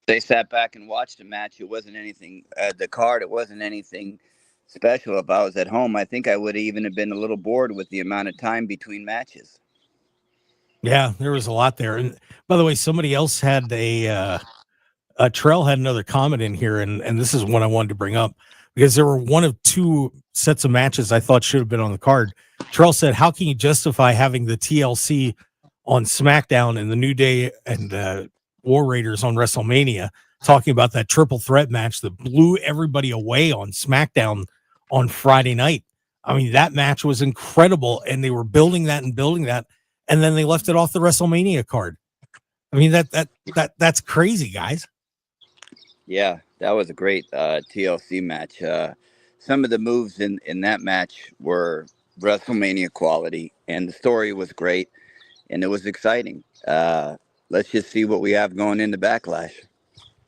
Speaker 5: They sat back and watched the match. It wasn't anything, the card, it wasn't anything special. If I was at home, I think I would even have been a little bored with the amount of time between matches.
Speaker 4: Yeah, there was a lot there. And by the way, somebody else had Trell had another comment in here, and this is one I wanted to bring up because there were one of two sets of matches I thought should have been on the card. Trell said, how can you justify having the TLC on SmackDown and the New Day and War Raiders on WrestleMania, talking about that triple threat match that blew everybody away on SmackDown on Friday night? I mean, that match was incredible, and they were building that, and then they left it off the WrestleMania card. I mean, that's crazy, guys.
Speaker 5: Yeah, that was a great TLC match. Some of the moves in that match were WrestleMania quality, and the story was great, and it was exciting. Let's just see what we have going into Backlash.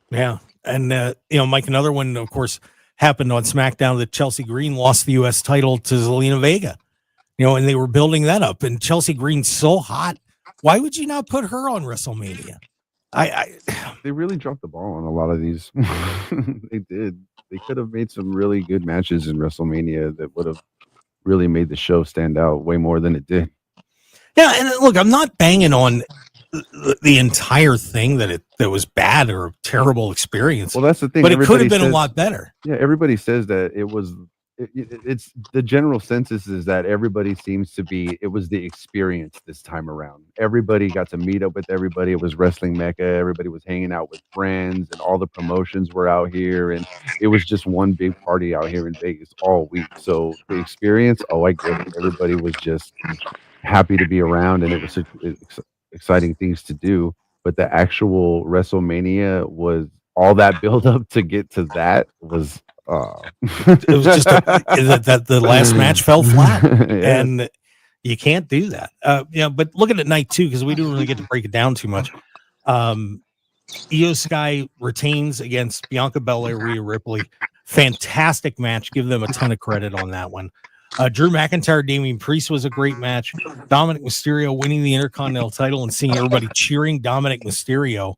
Speaker 4: Yeah, and Mike, another one, of course, happened on SmackDown that Chelsea Green lost the U.S. title to Zelina Vega. And they were building that up, and Chelsea Green's so hot. Why would you not put her on WrestleMania?
Speaker 10: They really dropped the ball on a lot of these. They did. They could have made some really good matches in WrestleMania that would have really made the show stand out way more than it did.
Speaker 4: Yeah, and look, I'm not banging on the entire thing that was bad or a terrible experience.
Speaker 10: Well, that's the thing.
Speaker 4: But it could have been a lot better.
Speaker 10: Yeah, everybody says that it was. It's the general census is that everybody seems to be. It was the experience this time around. Everybody got to meet up with everybody. It was wrestling mecca. Everybody was hanging out with friends, and all the promotions were out here, and it was just one big party out here in Vegas all week. So the experience, I get it. Everybody was just happy to be around, and it was exciting things to do. But the actual WrestleMania was all that build up to get to that was.
Speaker 4: It was just that the last match fell flat,
Speaker 10: Yeah.
Speaker 4: and you can't do that. But looking at night two, because we didn't really get to break it down too much. Io Sky retains against Bianca Belair, Rhea Ripley. Fantastic match. Give them a ton of credit on that one. Drew McIntyre, Damian Priest was a great match. Dominic Mysterio winning the Intercontinental title and seeing everybody cheering Dominic Mysterio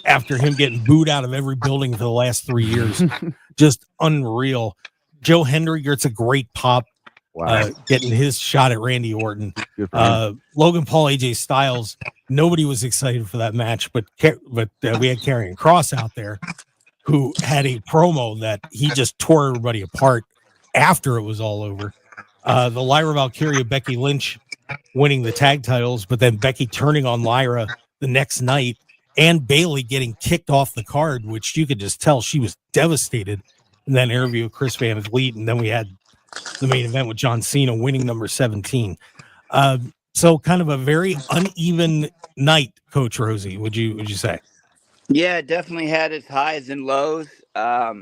Speaker 4: after him getting booed out of every building for the last 3 years. Just unreal. Joe Hendry gets a great pop.
Speaker 10: Wow.
Speaker 4: Getting his shot at Randy Orton. Logan Paul, AJ Styles. Nobody was excited for that match, but we had Karrion Kross out there who had a promo that he just tore everybody apart after it was all over. The Lyra Valkyria, Becky Lynch winning the tag titles, but then Becky turning on Lyra the next night, and Bayley getting kicked off the card, which you could just tell she was devastated in that interview with Chris Van Vliet. And then we had the main event with John Cena winning number 17. So kind of a very uneven night, Coach Rosie, would you say?
Speaker 5: Yeah, it definitely had its highs and lows. But,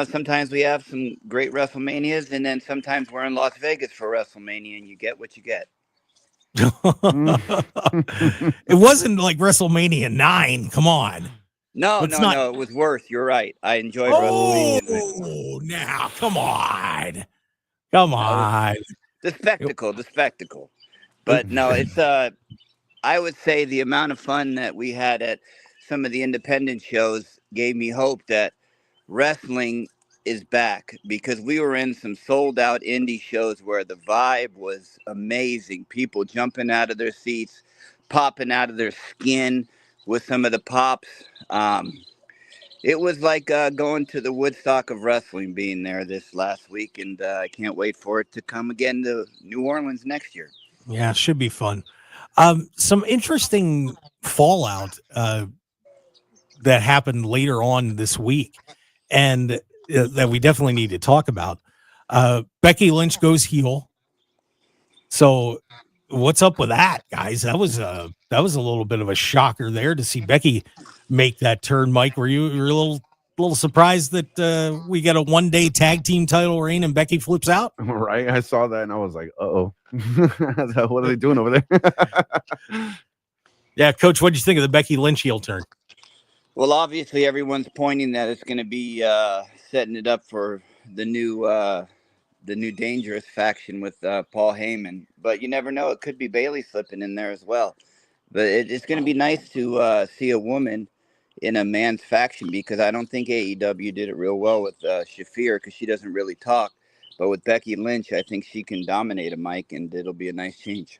Speaker 5: sometimes we have some great WrestleManias, and then sometimes we're in Las Vegas for WrestleMania, and you get what you get.
Speaker 4: It wasn't like WrestleMania 9. Come on.
Speaker 5: No, it was worse. You're right. I enjoyed WrestleMania.
Speaker 4: Oh, now, come on. Come on.
Speaker 5: The spectacle. But no, it's I would say the amount of fun that we had at some of the independent shows gave me hope that wrestling is back, because we were in some sold out indie shows where the vibe was amazing. People jumping out of their seats, popping out of their skin with some of the pops. It was like going to the Woodstock of wrestling, being there this last week, and I can't wait for it to come again to New Orleans next year.
Speaker 4: Yeah, it should be fun. Some interesting fallout that happened later on this week, and that we definitely need to talk about. Becky Lynch goes heel. So what's up with that, guys? That was a little bit of a shocker there to see Becky make that turn. Mike, were you a little surprised that we got a one-day tag team title reign and Becky flips out?
Speaker 10: Right. I saw that and I was like, uh-oh. What are they doing over there?
Speaker 4: Yeah, Coach, what did you think of the Becky Lynch heel turn?
Speaker 5: Well, obviously everyone's pointing that it's going to be setting it up for the new Dangerous faction with Paul Heyman, but you never know. It could be Bayley slipping in there as well. But it's going to be nice to see a woman in a man's faction, because I don't think AEW did it real well with Shafir, because she doesn't really talk. But with Becky Lynch, I think she can dominate a mic, and it'll be a nice change.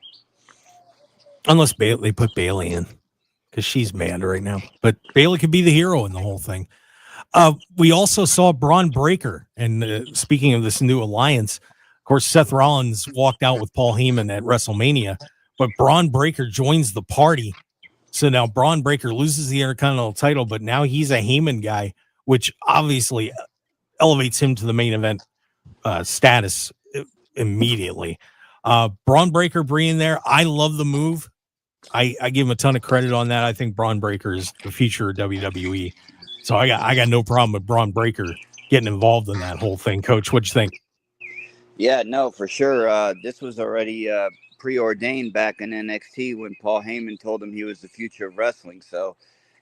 Speaker 4: Unless they put Bailey in, because she's mad right now. But Bailey could be the hero in the whole thing. We also saw Braun Breaker. And speaking of this new alliance, of course, Seth Rollins walked out with Paul Heyman at WrestleMania, but Braun Breaker joins the party. So now Braun Breaker loses the Intercontinental title, but now he's a Heyman guy, which obviously elevates him to the main event status immediately. Braun Breaker being there, I love the move. I give him a ton of credit on that. I think Braun Breaker is the future of WWE. So I got no problem with Braun Breaker getting involved in that whole thing. Coach, what'd you think?
Speaker 5: Yeah, no, for sure. This was already preordained back in NXT when Paul Heyman told him he was the future of wrestling. So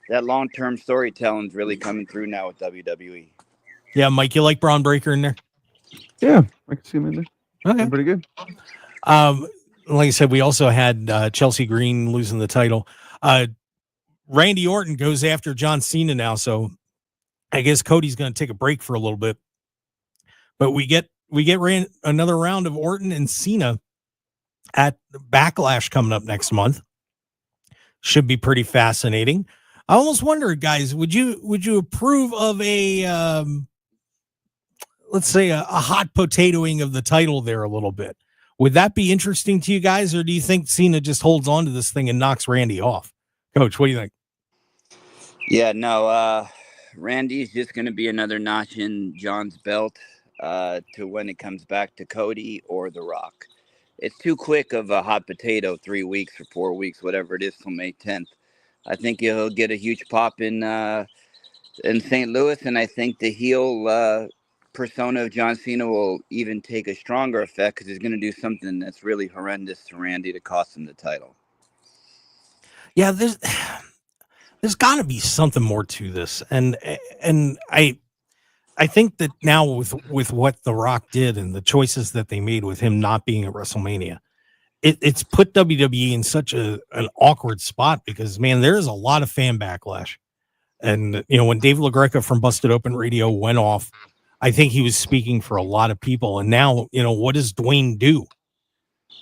Speaker 5: that long-term storytelling is really coming through now with WWE.
Speaker 4: Yeah, Mike, you like Braun Breaker in there?
Speaker 10: Yeah, I can see him in there.
Speaker 4: Okay.
Speaker 10: Pretty good.
Speaker 4: Like I said, we also had Chelsea Green losing the title. Randy Orton goes after John Cena now, so I guess Cody's going to take a break for a little bit. But we get another round of Orton and Cena at Backlash coming up next month. Should be pretty fascinating. I almost wonder, guys, would you approve of a let's say a hot potatoing of the title there a little bit? Would that be interesting to you guys, or do you think Cena just holds on to this thing and knocks Randy off? Coach, what do you think?
Speaker 5: Yeah, no, Randy's just going to be another notch in John's belt to when it comes back to Cody or The Rock. It's too quick of a hot potato, 3 weeks or 4 weeks, whatever it is, till May 10th. I think he'll get a huge pop in St. Louis, and I think the heel persona of John Cena will even take a stronger effect, because he's going to do something that's really horrendous to Randy to cost him the title.
Speaker 4: Yeah, there's got to be something more to this, and I think that now with what The Rock did and the choices that they made with him not being at WrestleMania, it's put WWE in such an awkward spot, because man, there's a lot of fan backlash. And when Dave LaGreca from Busted Open Radio went off, I think he was speaking for a lot of people. And now, what does Dwayne do?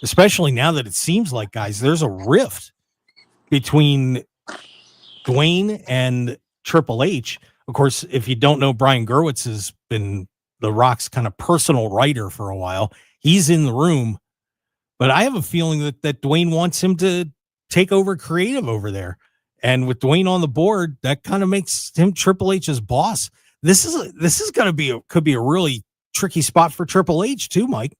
Speaker 4: Especially now that it seems like, guys, there's a rift between Dwayne and Triple H. Of course, if you don't know, Brian Gerwitz has been The Rock's kind of personal writer for a while. He's in the room, but I have a feeling that Dwayne wants him to take over creative over there. And with Dwayne on the board, that kind of makes him Triple H's boss. This is going to could be a really tricky spot for Triple H too, Mike.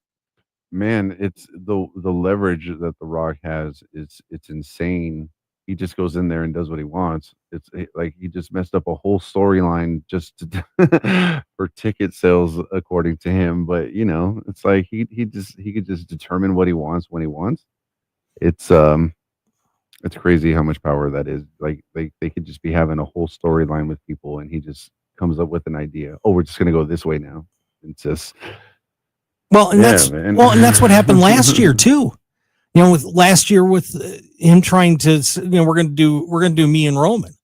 Speaker 10: Man, it's the leverage that The Rock has it's insane. He just goes in there and does what he wants. It's like he just messed up a whole storyline just for ticket sales, according to him. But it's like he could just determine what he wants when he wants. It's crazy how much power that is. Like they could just be having a whole storyline with people, and he just comes up with an idea. Oh, we're just gonna go this way now. It's just
Speaker 4: and that's what happened last year too. With last year with him trying to, we're gonna do me and Roman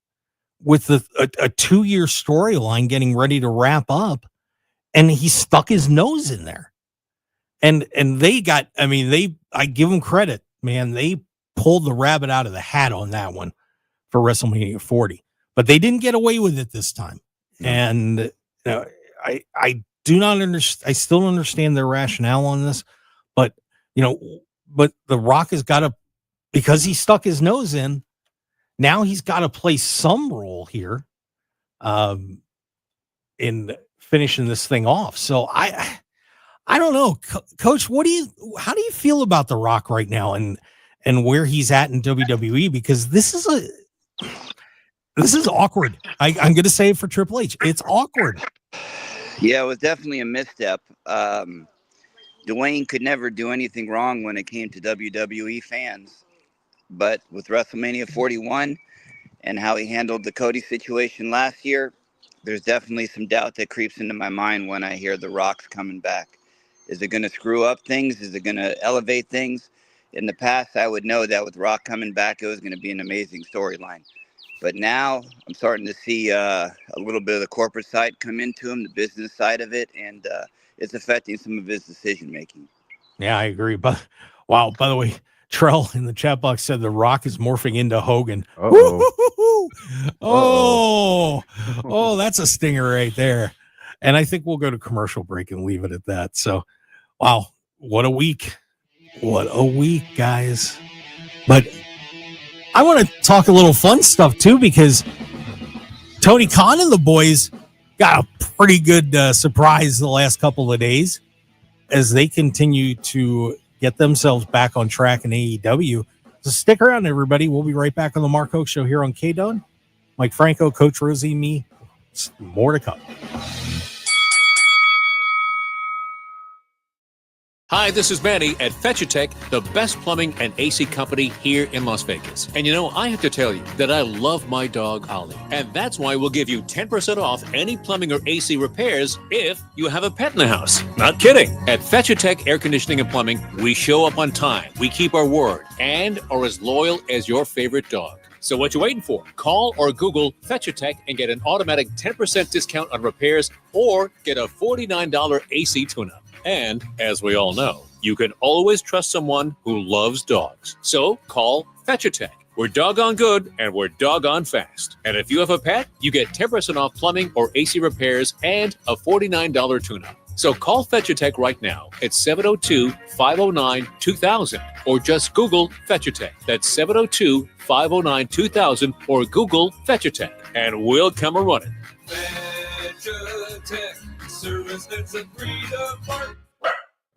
Speaker 4: with a 2-year storyline getting ready to wrap up, and he stuck his nose in there, and they got. I give them credit, man. They pulled the rabbit out of the hat on that one for WrestleMania 40, but they didn't get away with it this time. And I do not understand. I still don't understand their rationale on this, but but The Rock has got to, because he stuck his nose in, now he's got to play some role here in finishing this thing off. So I don't know, Coach, how do you feel about The Rock right now and where he's at in WWE? Because this is awkward. I'm going to say it for Triple H. It's awkward.
Speaker 5: Yeah, it was definitely a misstep. Dwayne could never do anything wrong when it came to WWE fans. But with WrestleMania 41 and how he handled the Cody situation last year, there's definitely some doubt that creeps into my mind when I hear The Rock's coming back. Is it going to screw up things? Is it going to elevate things? in the past, I would know that with Rock coming back, it was going to be an amazing storyline. But now I'm starting to see a little bit of the corporate side come into him, the business side of it, and it's affecting some of his decision making.
Speaker 4: Yeah, I agree. But wow, by the way, Trell in the chat box said The Rock is morphing into Hogan. Oh, that's a stinger right there. And I think we'll go to commercial break and leave it at that. So, wow, what a week. What a week, guys. But I want to talk a little fun stuff, too, because Tony Khan and the boys got a pretty good surprise the last couple of days as they continue to get themselves back on track in AEW. So stick around, everybody. We'll be right back on the Mark Hoke Show here on KDAWN. Mike Franco, Coach Rosie, me. More to come.
Speaker 24: Hi, this is Manny at Fetchatech, the best plumbing and AC company here in Las Vegas. And you know, I have to tell you that I love my dog, Ollie. And that's why we'll give you 10% off any plumbing or AC repairs if you have a pet in the house. Not kidding. At Fetchatech Air Conditioning and Plumbing, we show up on time, we keep our word, and are as loyal as your favorite dog. So what you waiting for? Call or Google Fetchatech and get an automatic 10% discount on repairs or get a $49 AC tune-up. And, as we all know, you can always trust someone who loves dogs. So call Fetchatech. We're doggone good and we're doggone fast. And if you have a pet, you get 10% off plumbing or AC repairs and a $49 tune-up. So call Fetchatech right now at 702-509-2000 or just Google Fetchatech. That's 702-509-2000 or Google Fetchatech and we'll come a-running.
Speaker 6: Fetchatech, service that's a breed apart.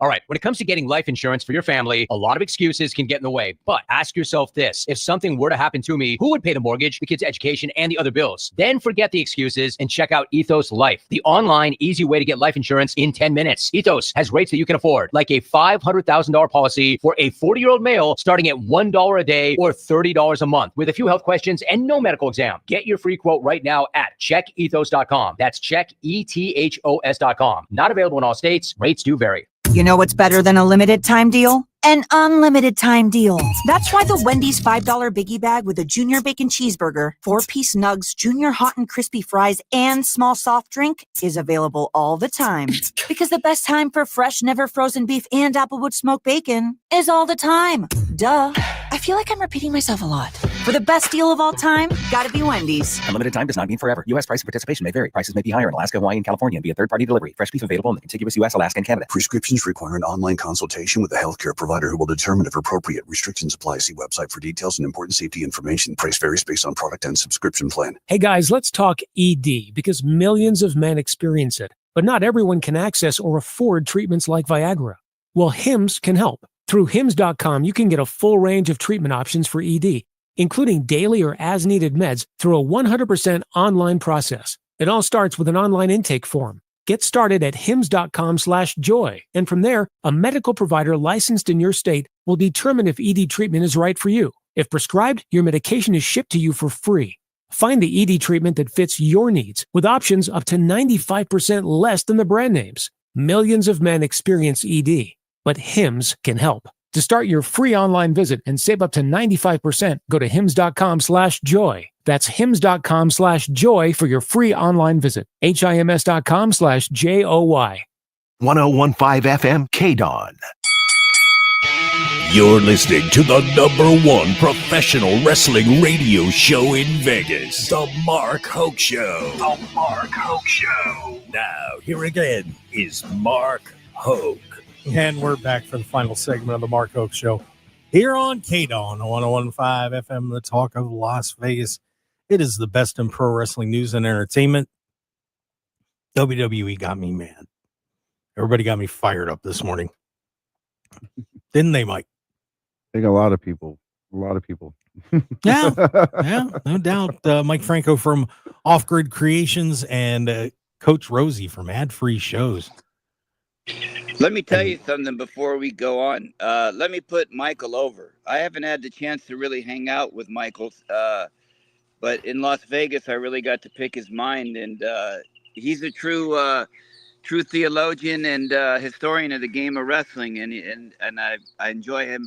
Speaker 15: All right, when it comes to getting life insurance for your family, a lot of excuses can get in the way. But ask yourself this: if something were to happen to me, who would pay the mortgage, the kids' education, and the other bills? Then forget the excuses and check out Ethos Life, the online, easy way to get life insurance in 10 minutes. Ethos has rates that you can afford, like a $500,000 policy for a 40-year-old male starting at $1 a day or $30 a month with a few health questions and no medical exam. Get your free quote right now at checkethos.com. That's checkethos.com. Not available in all states. Rates do vary.
Speaker 16: You know what's better than a limited time deal? An unlimited time deal. That's why the Wendy's $5 biggie bag with a junior bacon cheeseburger, 4-piece nugs, junior hot and crispy fries, and small soft drink is available all the time. Because the best time for fresh, never frozen beef and Applewood smoked bacon is all the time. Duh. I feel like I'm repeating myself a lot. For the best deal of all time, gotta be Wendy's.
Speaker 8: Unlimited time does not mean forever. U.S. price and participation may vary. Prices may be higher in Alaska, Hawaii, and California and via third-party delivery. Fresh beef available in the contiguous U.S., Alaska, and Canada.
Speaker 13: Prescriptions require an online consultation with a healthcare provider who will determine if appropriate. Restrictions apply. See website for details and important safety information. Price varies based on product and subscription plan.
Speaker 14: Hey guys, let's talk ED because millions of men experience it, but not everyone can access or afford treatments like Viagra. Well, Hims can help. Through Hims.com, you can get a full range of treatment options for ED, including daily or as-needed meds through a 100% online process. It all starts with an online intake form. Get started at hims.com/joy, and from there, a medical provider licensed in your state will determine if ED treatment is right for you. If prescribed, your medication is shipped to you for free. Find the ED treatment that fits your needs with options up to 95% less than the brand names. Millions of men experience ED, but Hims can help. To start your free online visit and save up to 95%, go to hims.com/joy. That's hims.com/joy for your free online visit. HIMS.com/JOY.
Speaker 1: 1015 FM KDAWN. You're listening to the #1 professional wrestling radio show in Vegas, The Mark Hoke Show. The Mark Hoke Show. Now, here again is Mark Hoke.
Speaker 4: And we're back for the final segment of the Mark Hoke Show here on KDAWN 1015 FM, the talk of Las Vegas. It is the best in pro wrestling news and entertainment. WWE got me mad. Everybody got me fired up this morning. Didn't they, Mike?
Speaker 10: I think a lot of people.
Speaker 4: Yeah, no doubt. Mike Franco from Off Grid Creations and Coach Rosie from Ad Free Shows.
Speaker 5: Let me tell you something before we go on. Let me put Michael over. I haven't had the chance to really hang out with Michael, but in Las Vegas, I really got to pick his mind, and he's a true true theologian and historian of the game of wrestling, and I enjoy him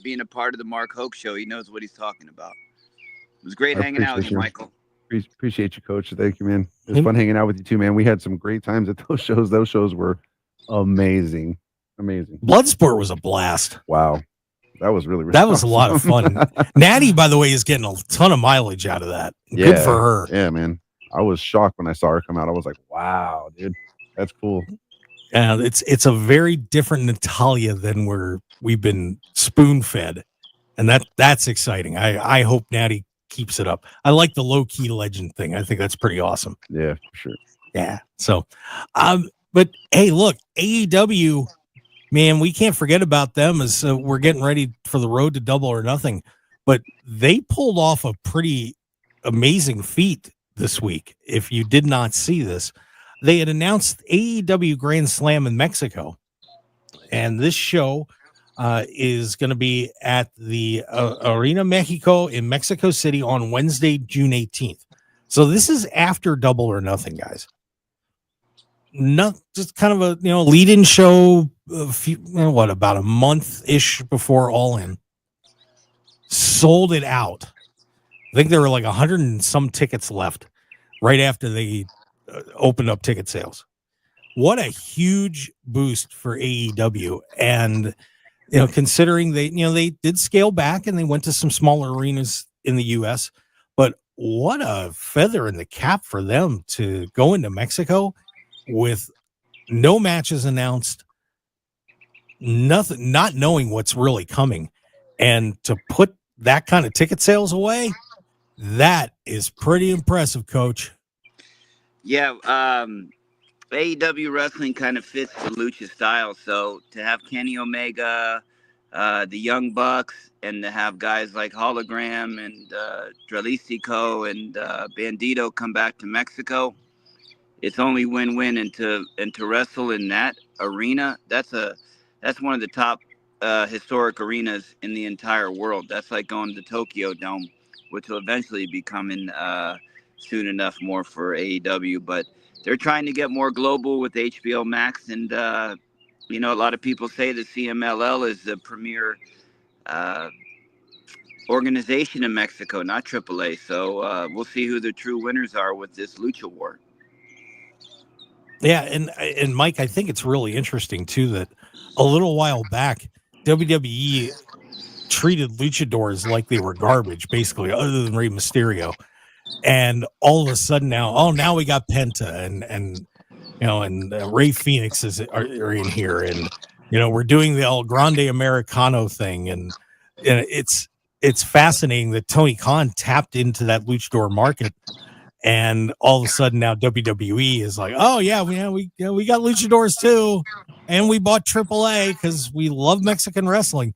Speaker 5: being a part of the Mark Hoke Show. He knows what he's talking about. It was great hanging out with you, Michael.
Speaker 10: Appreciate you, Coach. Thank you, man. It was fun hanging out with you too, man. We had some great times at those shows. Those shows were amazing.
Speaker 4: Bloodsport was a blast.
Speaker 10: Wow. That was really
Speaker 4: that was awesome. A lot of fun. Natty, by the way, is getting a ton of mileage out of that.
Speaker 10: Yeah,
Speaker 4: good for her.
Speaker 10: Yeah, man. I was shocked when I saw her come out. I was like, wow, dude, that's cool.
Speaker 4: Yeah, it's a very different Natalia than we've been spoon fed, and that's exciting. I hope Natty keeps it up. I like the low key legend thing. I think that's pretty awesome.
Speaker 10: Yeah, for sure.
Speaker 4: Yeah. So, but hey, look, AEW. Man, we can't forget about them as we're getting ready for the road to Double or Nothing. But they pulled off a pretty amazing feat this week. If you did not see this, they had announced AEW Grand Slam in Mexico. And this show is going to be at the Arena Mexico in Mexico City on Wednesday, June 18th. So this is after Double or Nothing, guys. Not just kind of a lead-in show. About a month-ish before All In. Sold it out. I think there were like 100 and some tickets left right after they opened up ticket sales. What a huge boost for AEW. And considering they did scale back and they went to some smaller arenas in the US, but what a feather in the cap for them to go into Mexico with no matches announced, nothing, not knowing what's really coming, and to put that kind of ticket sales away, that is pretty impressive, Coach.
Speaker 5: Yeah, AEW wrestling kind of fits the lucha style. So to have Kenny Omega, the Young Bucks, and to have guys like Hologram and Dralístico and Bandito come back to Mexico, it's only win-win. And to wrestle in that arena, that's one of the top historic arenas in the entire world. That's like going to the Tokyo Dome, which will eventually be coming soon enough more for AEW. But they're trying to get more global with HBO Max. And, a lot of people say the CMLL is the premier organization in Mexico, not AAA. So we'll see who the true winners are with this Lucha War.
Speaker 4: Yeah, and Mike, I think it's really interesting, too, that a little while back, WWE treated luchadors like they were garbage, basically, other than Rey Mysterio. And all of a sudden now we got Penta and Rey Fenix are in here, and we're doing the El Grande Americano thing, and it's fascinating that Tony Khan tapped into that luchador market. And all of a sudden now WWE is like, oh yeah, we got luchadors too, and we bought AAA because we love Mexican wrestling.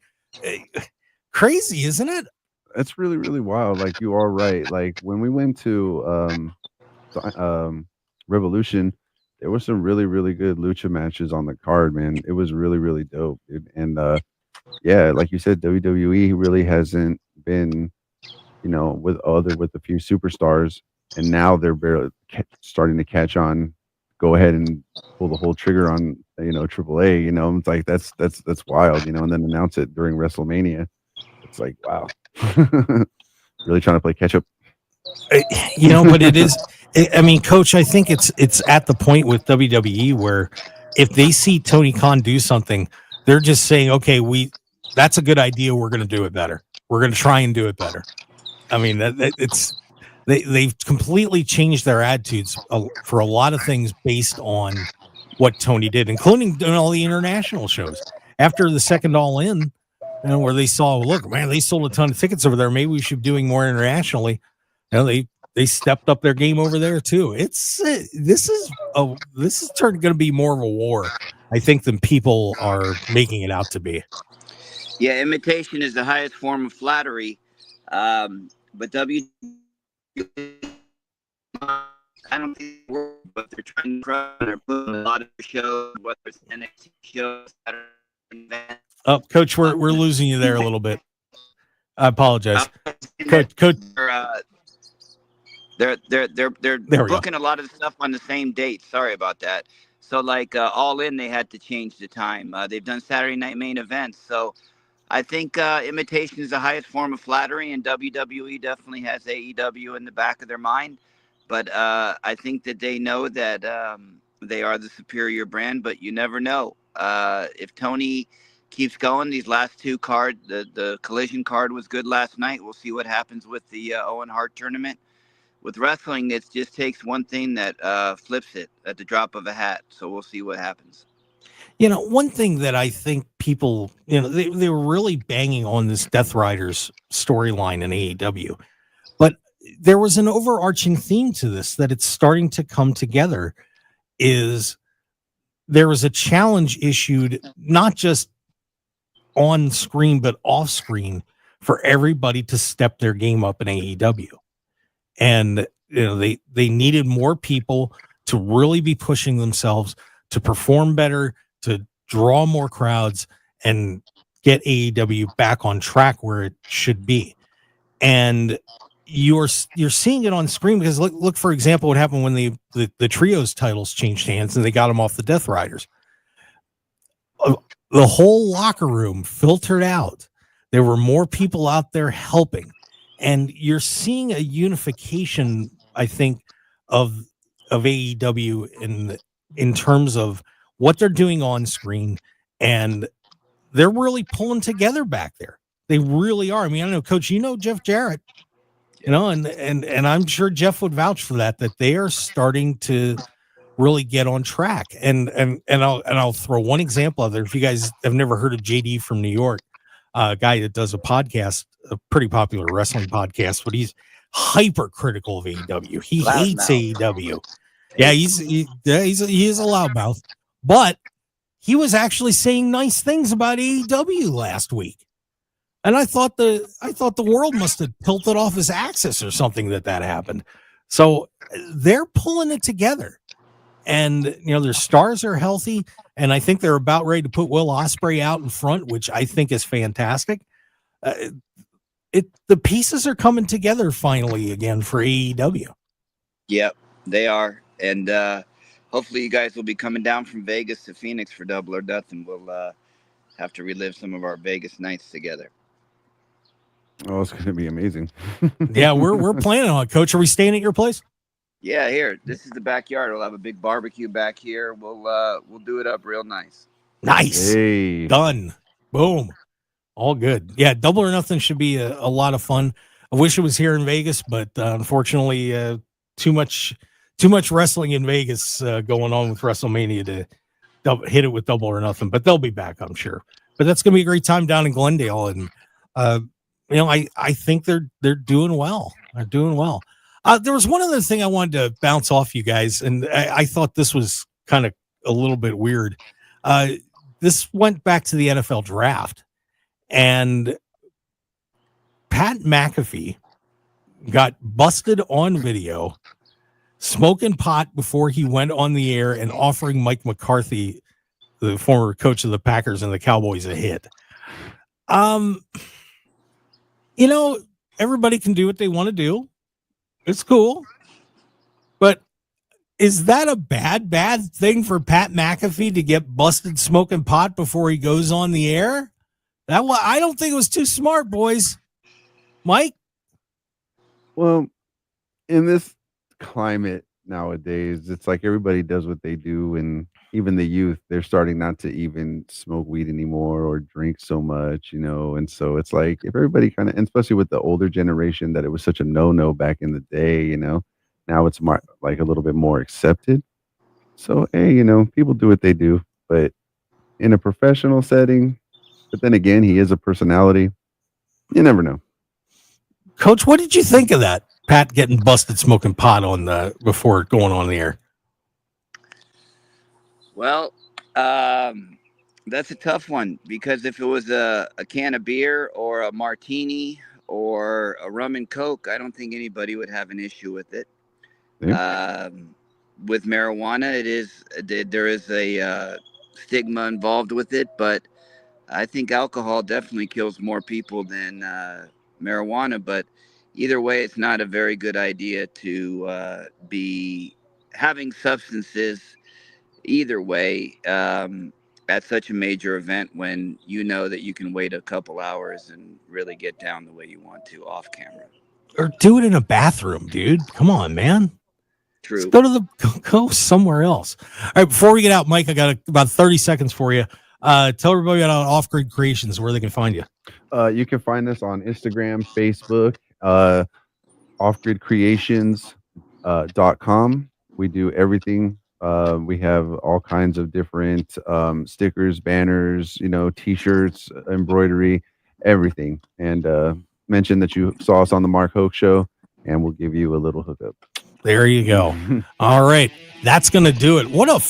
Speaker 4: Crazy, isn't it?
Speaker 10: That's really, really wild. Like, you are right. Like, when we went to Revolution, there were some really, really good lucha matches on the card, man. It was really, really dope, dude. And yeah, like you said, WWE really hasn't been, with a few superstars. And now they're barely starting to catch on. Go ahead and pull the whole trigger on, AAA. It's like that's wild, and then announce it during WrestleMania. It's like, wow, really trying to play catch up.
Speaker 4: But it is. I mean, Coach, I think it's at the point with WWE where if they see Tony Khan do something, they're just saying, okay, that's a good idea. We're going to do it better. We're going to try and do it better. I mean, They've completely changed their attitudes for a lot of things based on what Tony did, including doing all the international shows. After the second All In, where they saw, look, man, they sold a ton of tickets over there. Maybe we should be doing more internationally. They stepped up their game over there too. This is going to be more of a war, I think, than people are making it out to be.
Speaker 5: Yeah, imitation is the highest form of flattery, but I don't think it works, but they're trying to crush. They're putting a lot of shows, whether it's NXT shows, events.
Speaker 4: Oh, Coach, we're losing you there a little bit. I apologize. Coach,
Speaker 5: they're booking a lot of stuff on the same date. Sorry about that. So like All In, they had to change the time. They've done Saturday night main events. So I think imitation is the highest form of flattery, and WWE definitely has AEW in the back of their mind. But I think that they know that they are the superior brand, but you never know. If Tony keeps going, these last two cards, the Collision card was good last night. We'll see what happens with the Owen Hart tournament. With wrestling, it just takes one thing that flips it at the drop of a hat. So we'll see what happens.
Speaker 4: You know, one thing that I think people, you know, they were really banging on this Death Riders storyline in AEW, but there was an overarching theme to this that it's starting to come together. Is there was a challenge issued not just on screen but off screen for everybody to step their game up in AEW, and you know they needed more people to really be pushing themselves to perform better, to draw more crowds and get AEW back on track where it should be. And you're seeing it on screen because look for example what happened when the trios titles changed hands and they got them off the Death Riders. The whole locker room filtered out. There were more people out there helping, and you're seeing a unification, I think, of AEW in terms of what they're doing on screen, and they're really pulling together back there. They really are. I mean, I don't know, Coach, you know Jeff Jarrett, you know, and I'm sure Jeff would vouch for that they are starting to really get on track. And I'll throw one example of there. If you guys have never heard of JD from New York, a guy that does a podcast, a pretty popular wrestling podcast, but he's hypercritical of AEW. He hates AEW. Yeah, he is a loudmouth. But he was actually saying nice things about AEW last week. And I thought the world must have tilted off his axis or something that happened. So they're pulling it together. And you know, their stars are healthy, and I think they're about ready to put Will Ospreay out in front, which I think is fantastic. The pieces are coming together finally again for AEW.
Speaker 5: Yep, they are. And hopefully you guys will be coming down from Vegas to Phoenix for Double or Death, and we'll have to relive some of our Vegas nights together.
Speaker 10: Oh, it's going to be amazing.
Speaker 4: Yeah, we're planning on it. Coach, are we staying at your place?
Speaker 5: Yeah, here. This is the backyard. We'll have a big barbecue back here. We'll do it up real nice.
Speaker 4: Nice.
Speaker 10: Hey.
Speaker 4: Done. Boom. All good. Yeah, Double or Nothing should be a lot of fun. I wish it was here in Vegas, but unfortunately, too much wrestling in Vegas going on with WrestleMania to hit it with Double or Nothing. But they'll be back, I'm sure. But that's going to be a great time down in Glendale, and you know, I think they're doing well. They're doing well. There was one other thing I wanted to bounce off you guys, and I thought this was kind of a little bit weird. This went back to the NFL draft, and Pat McAfee got busted on video smoking pot before he went on the air and offering Mike McCarthy, the former coach of the Packers and the Cowboys, a hit. You know, everybody can do what they want to do. It's cool. But is that a bad thing for Pat McAfee to get busted smoking pot before he goes on the air? I don't think it was too smart, boys. Mike?
Speaker 10: Well, in this climate nowadays, it's like everybody does what they do, and even the youth, they're starting not to even smoke weed anymore or drink so much, you know. And so it's like if everybody kind of, especially with the older generation, that it was such a no back in the day, you know, now it's more like a little bit more accepted. So hey, you know, people do what they do, but in a professional setting, but then again, he is a personality. You never know.
Speaker 4: Coach, what did you think of that? Pat getting busted smoking pot before going on the air.
Speaker 5: Well, that's a tough one, because if it was a can of beer or a martini or a rum and Coke, I don't think anybody would have an issue with it.
Speaker 10: Yeah.
Speaker 5: With marijuana, there is a stigma involved with it, but I think alcohol definitely kills more people than marijuana. But either way, it's not a very good idea to be having substances either way, at such a major event, when you know that you can wait a couple hours and really get down the way you want to off camera.
Speaker 4: Or do it in a bathroom, dude. Come on, man.
Speaker 5: True.
Speaker 4: Let's go somewhere else. All right, before we get out, Mike, I got about 30 seconds for you. Tell everybody about Off Grid Creations, where they can find you.
Speaker 10: You can find us on Instagram, Facebook, offgridcreations.com. We do everything. We have all kinds of different stickers, banners, t-shirts, embroidery, everything. And mention that you saw us on the Mark Hoke Show, and we'll give you a little hookup.
Speaker 4: There you go. All right. That's going to do it. What a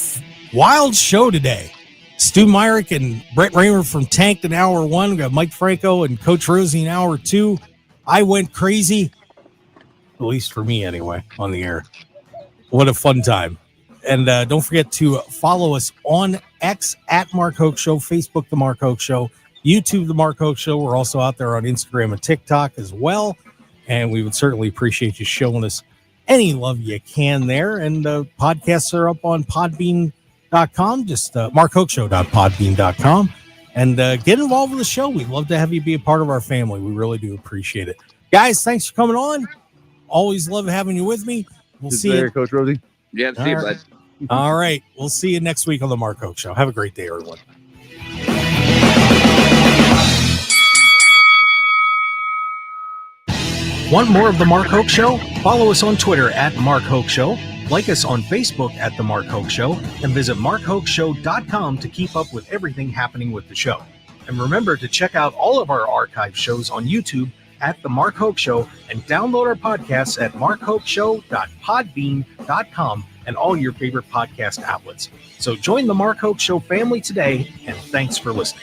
Speaker 4: wild show today. Stu Myrick and Brett Raymer from Tanked in hour 1. We got Mike Franco and Coach Rosie in hour 2. I went crazy, at least for me anyway, on the air. What a fun time. And don't forget to follow us on X at Mark Hoke Show, Facebook, The Mark Hoke Show, YouTube, The Mark Hoke Show. We're also out there on Instagram and TikTok as well. And we would certainly appreciate you showing us any love you can there. And podcasts are up on podbean.com, just markhokeshow.podbean.com. And get involved with the show. We'd love to have you be a part of our family. We really do appreciate it. Guys, thanks for coming on. Always love having you with me. We'll see you.
Speaker 10: Coach Rosie.
Speaker 5: Yeah, see you, bud.
Speaker 4: All right. We'll see you next week on the Mark Hoke Show. Have a great day, everyone. Want more of the Mark Hoke Show? Follow us on Twitter at Mark Hoke Show. Like us on Facebook at The Mark Hoke Show. And visit markhokeshow.com to keep up with everything happening with the show. And remember to check out all of our archive shows on YouTube at The Mark Hoke Show and download our podcasts at markhokeshow.podbean.com and all your favorite podcast outlets. So join the Mark Hoke Show family today, and thanks for listening.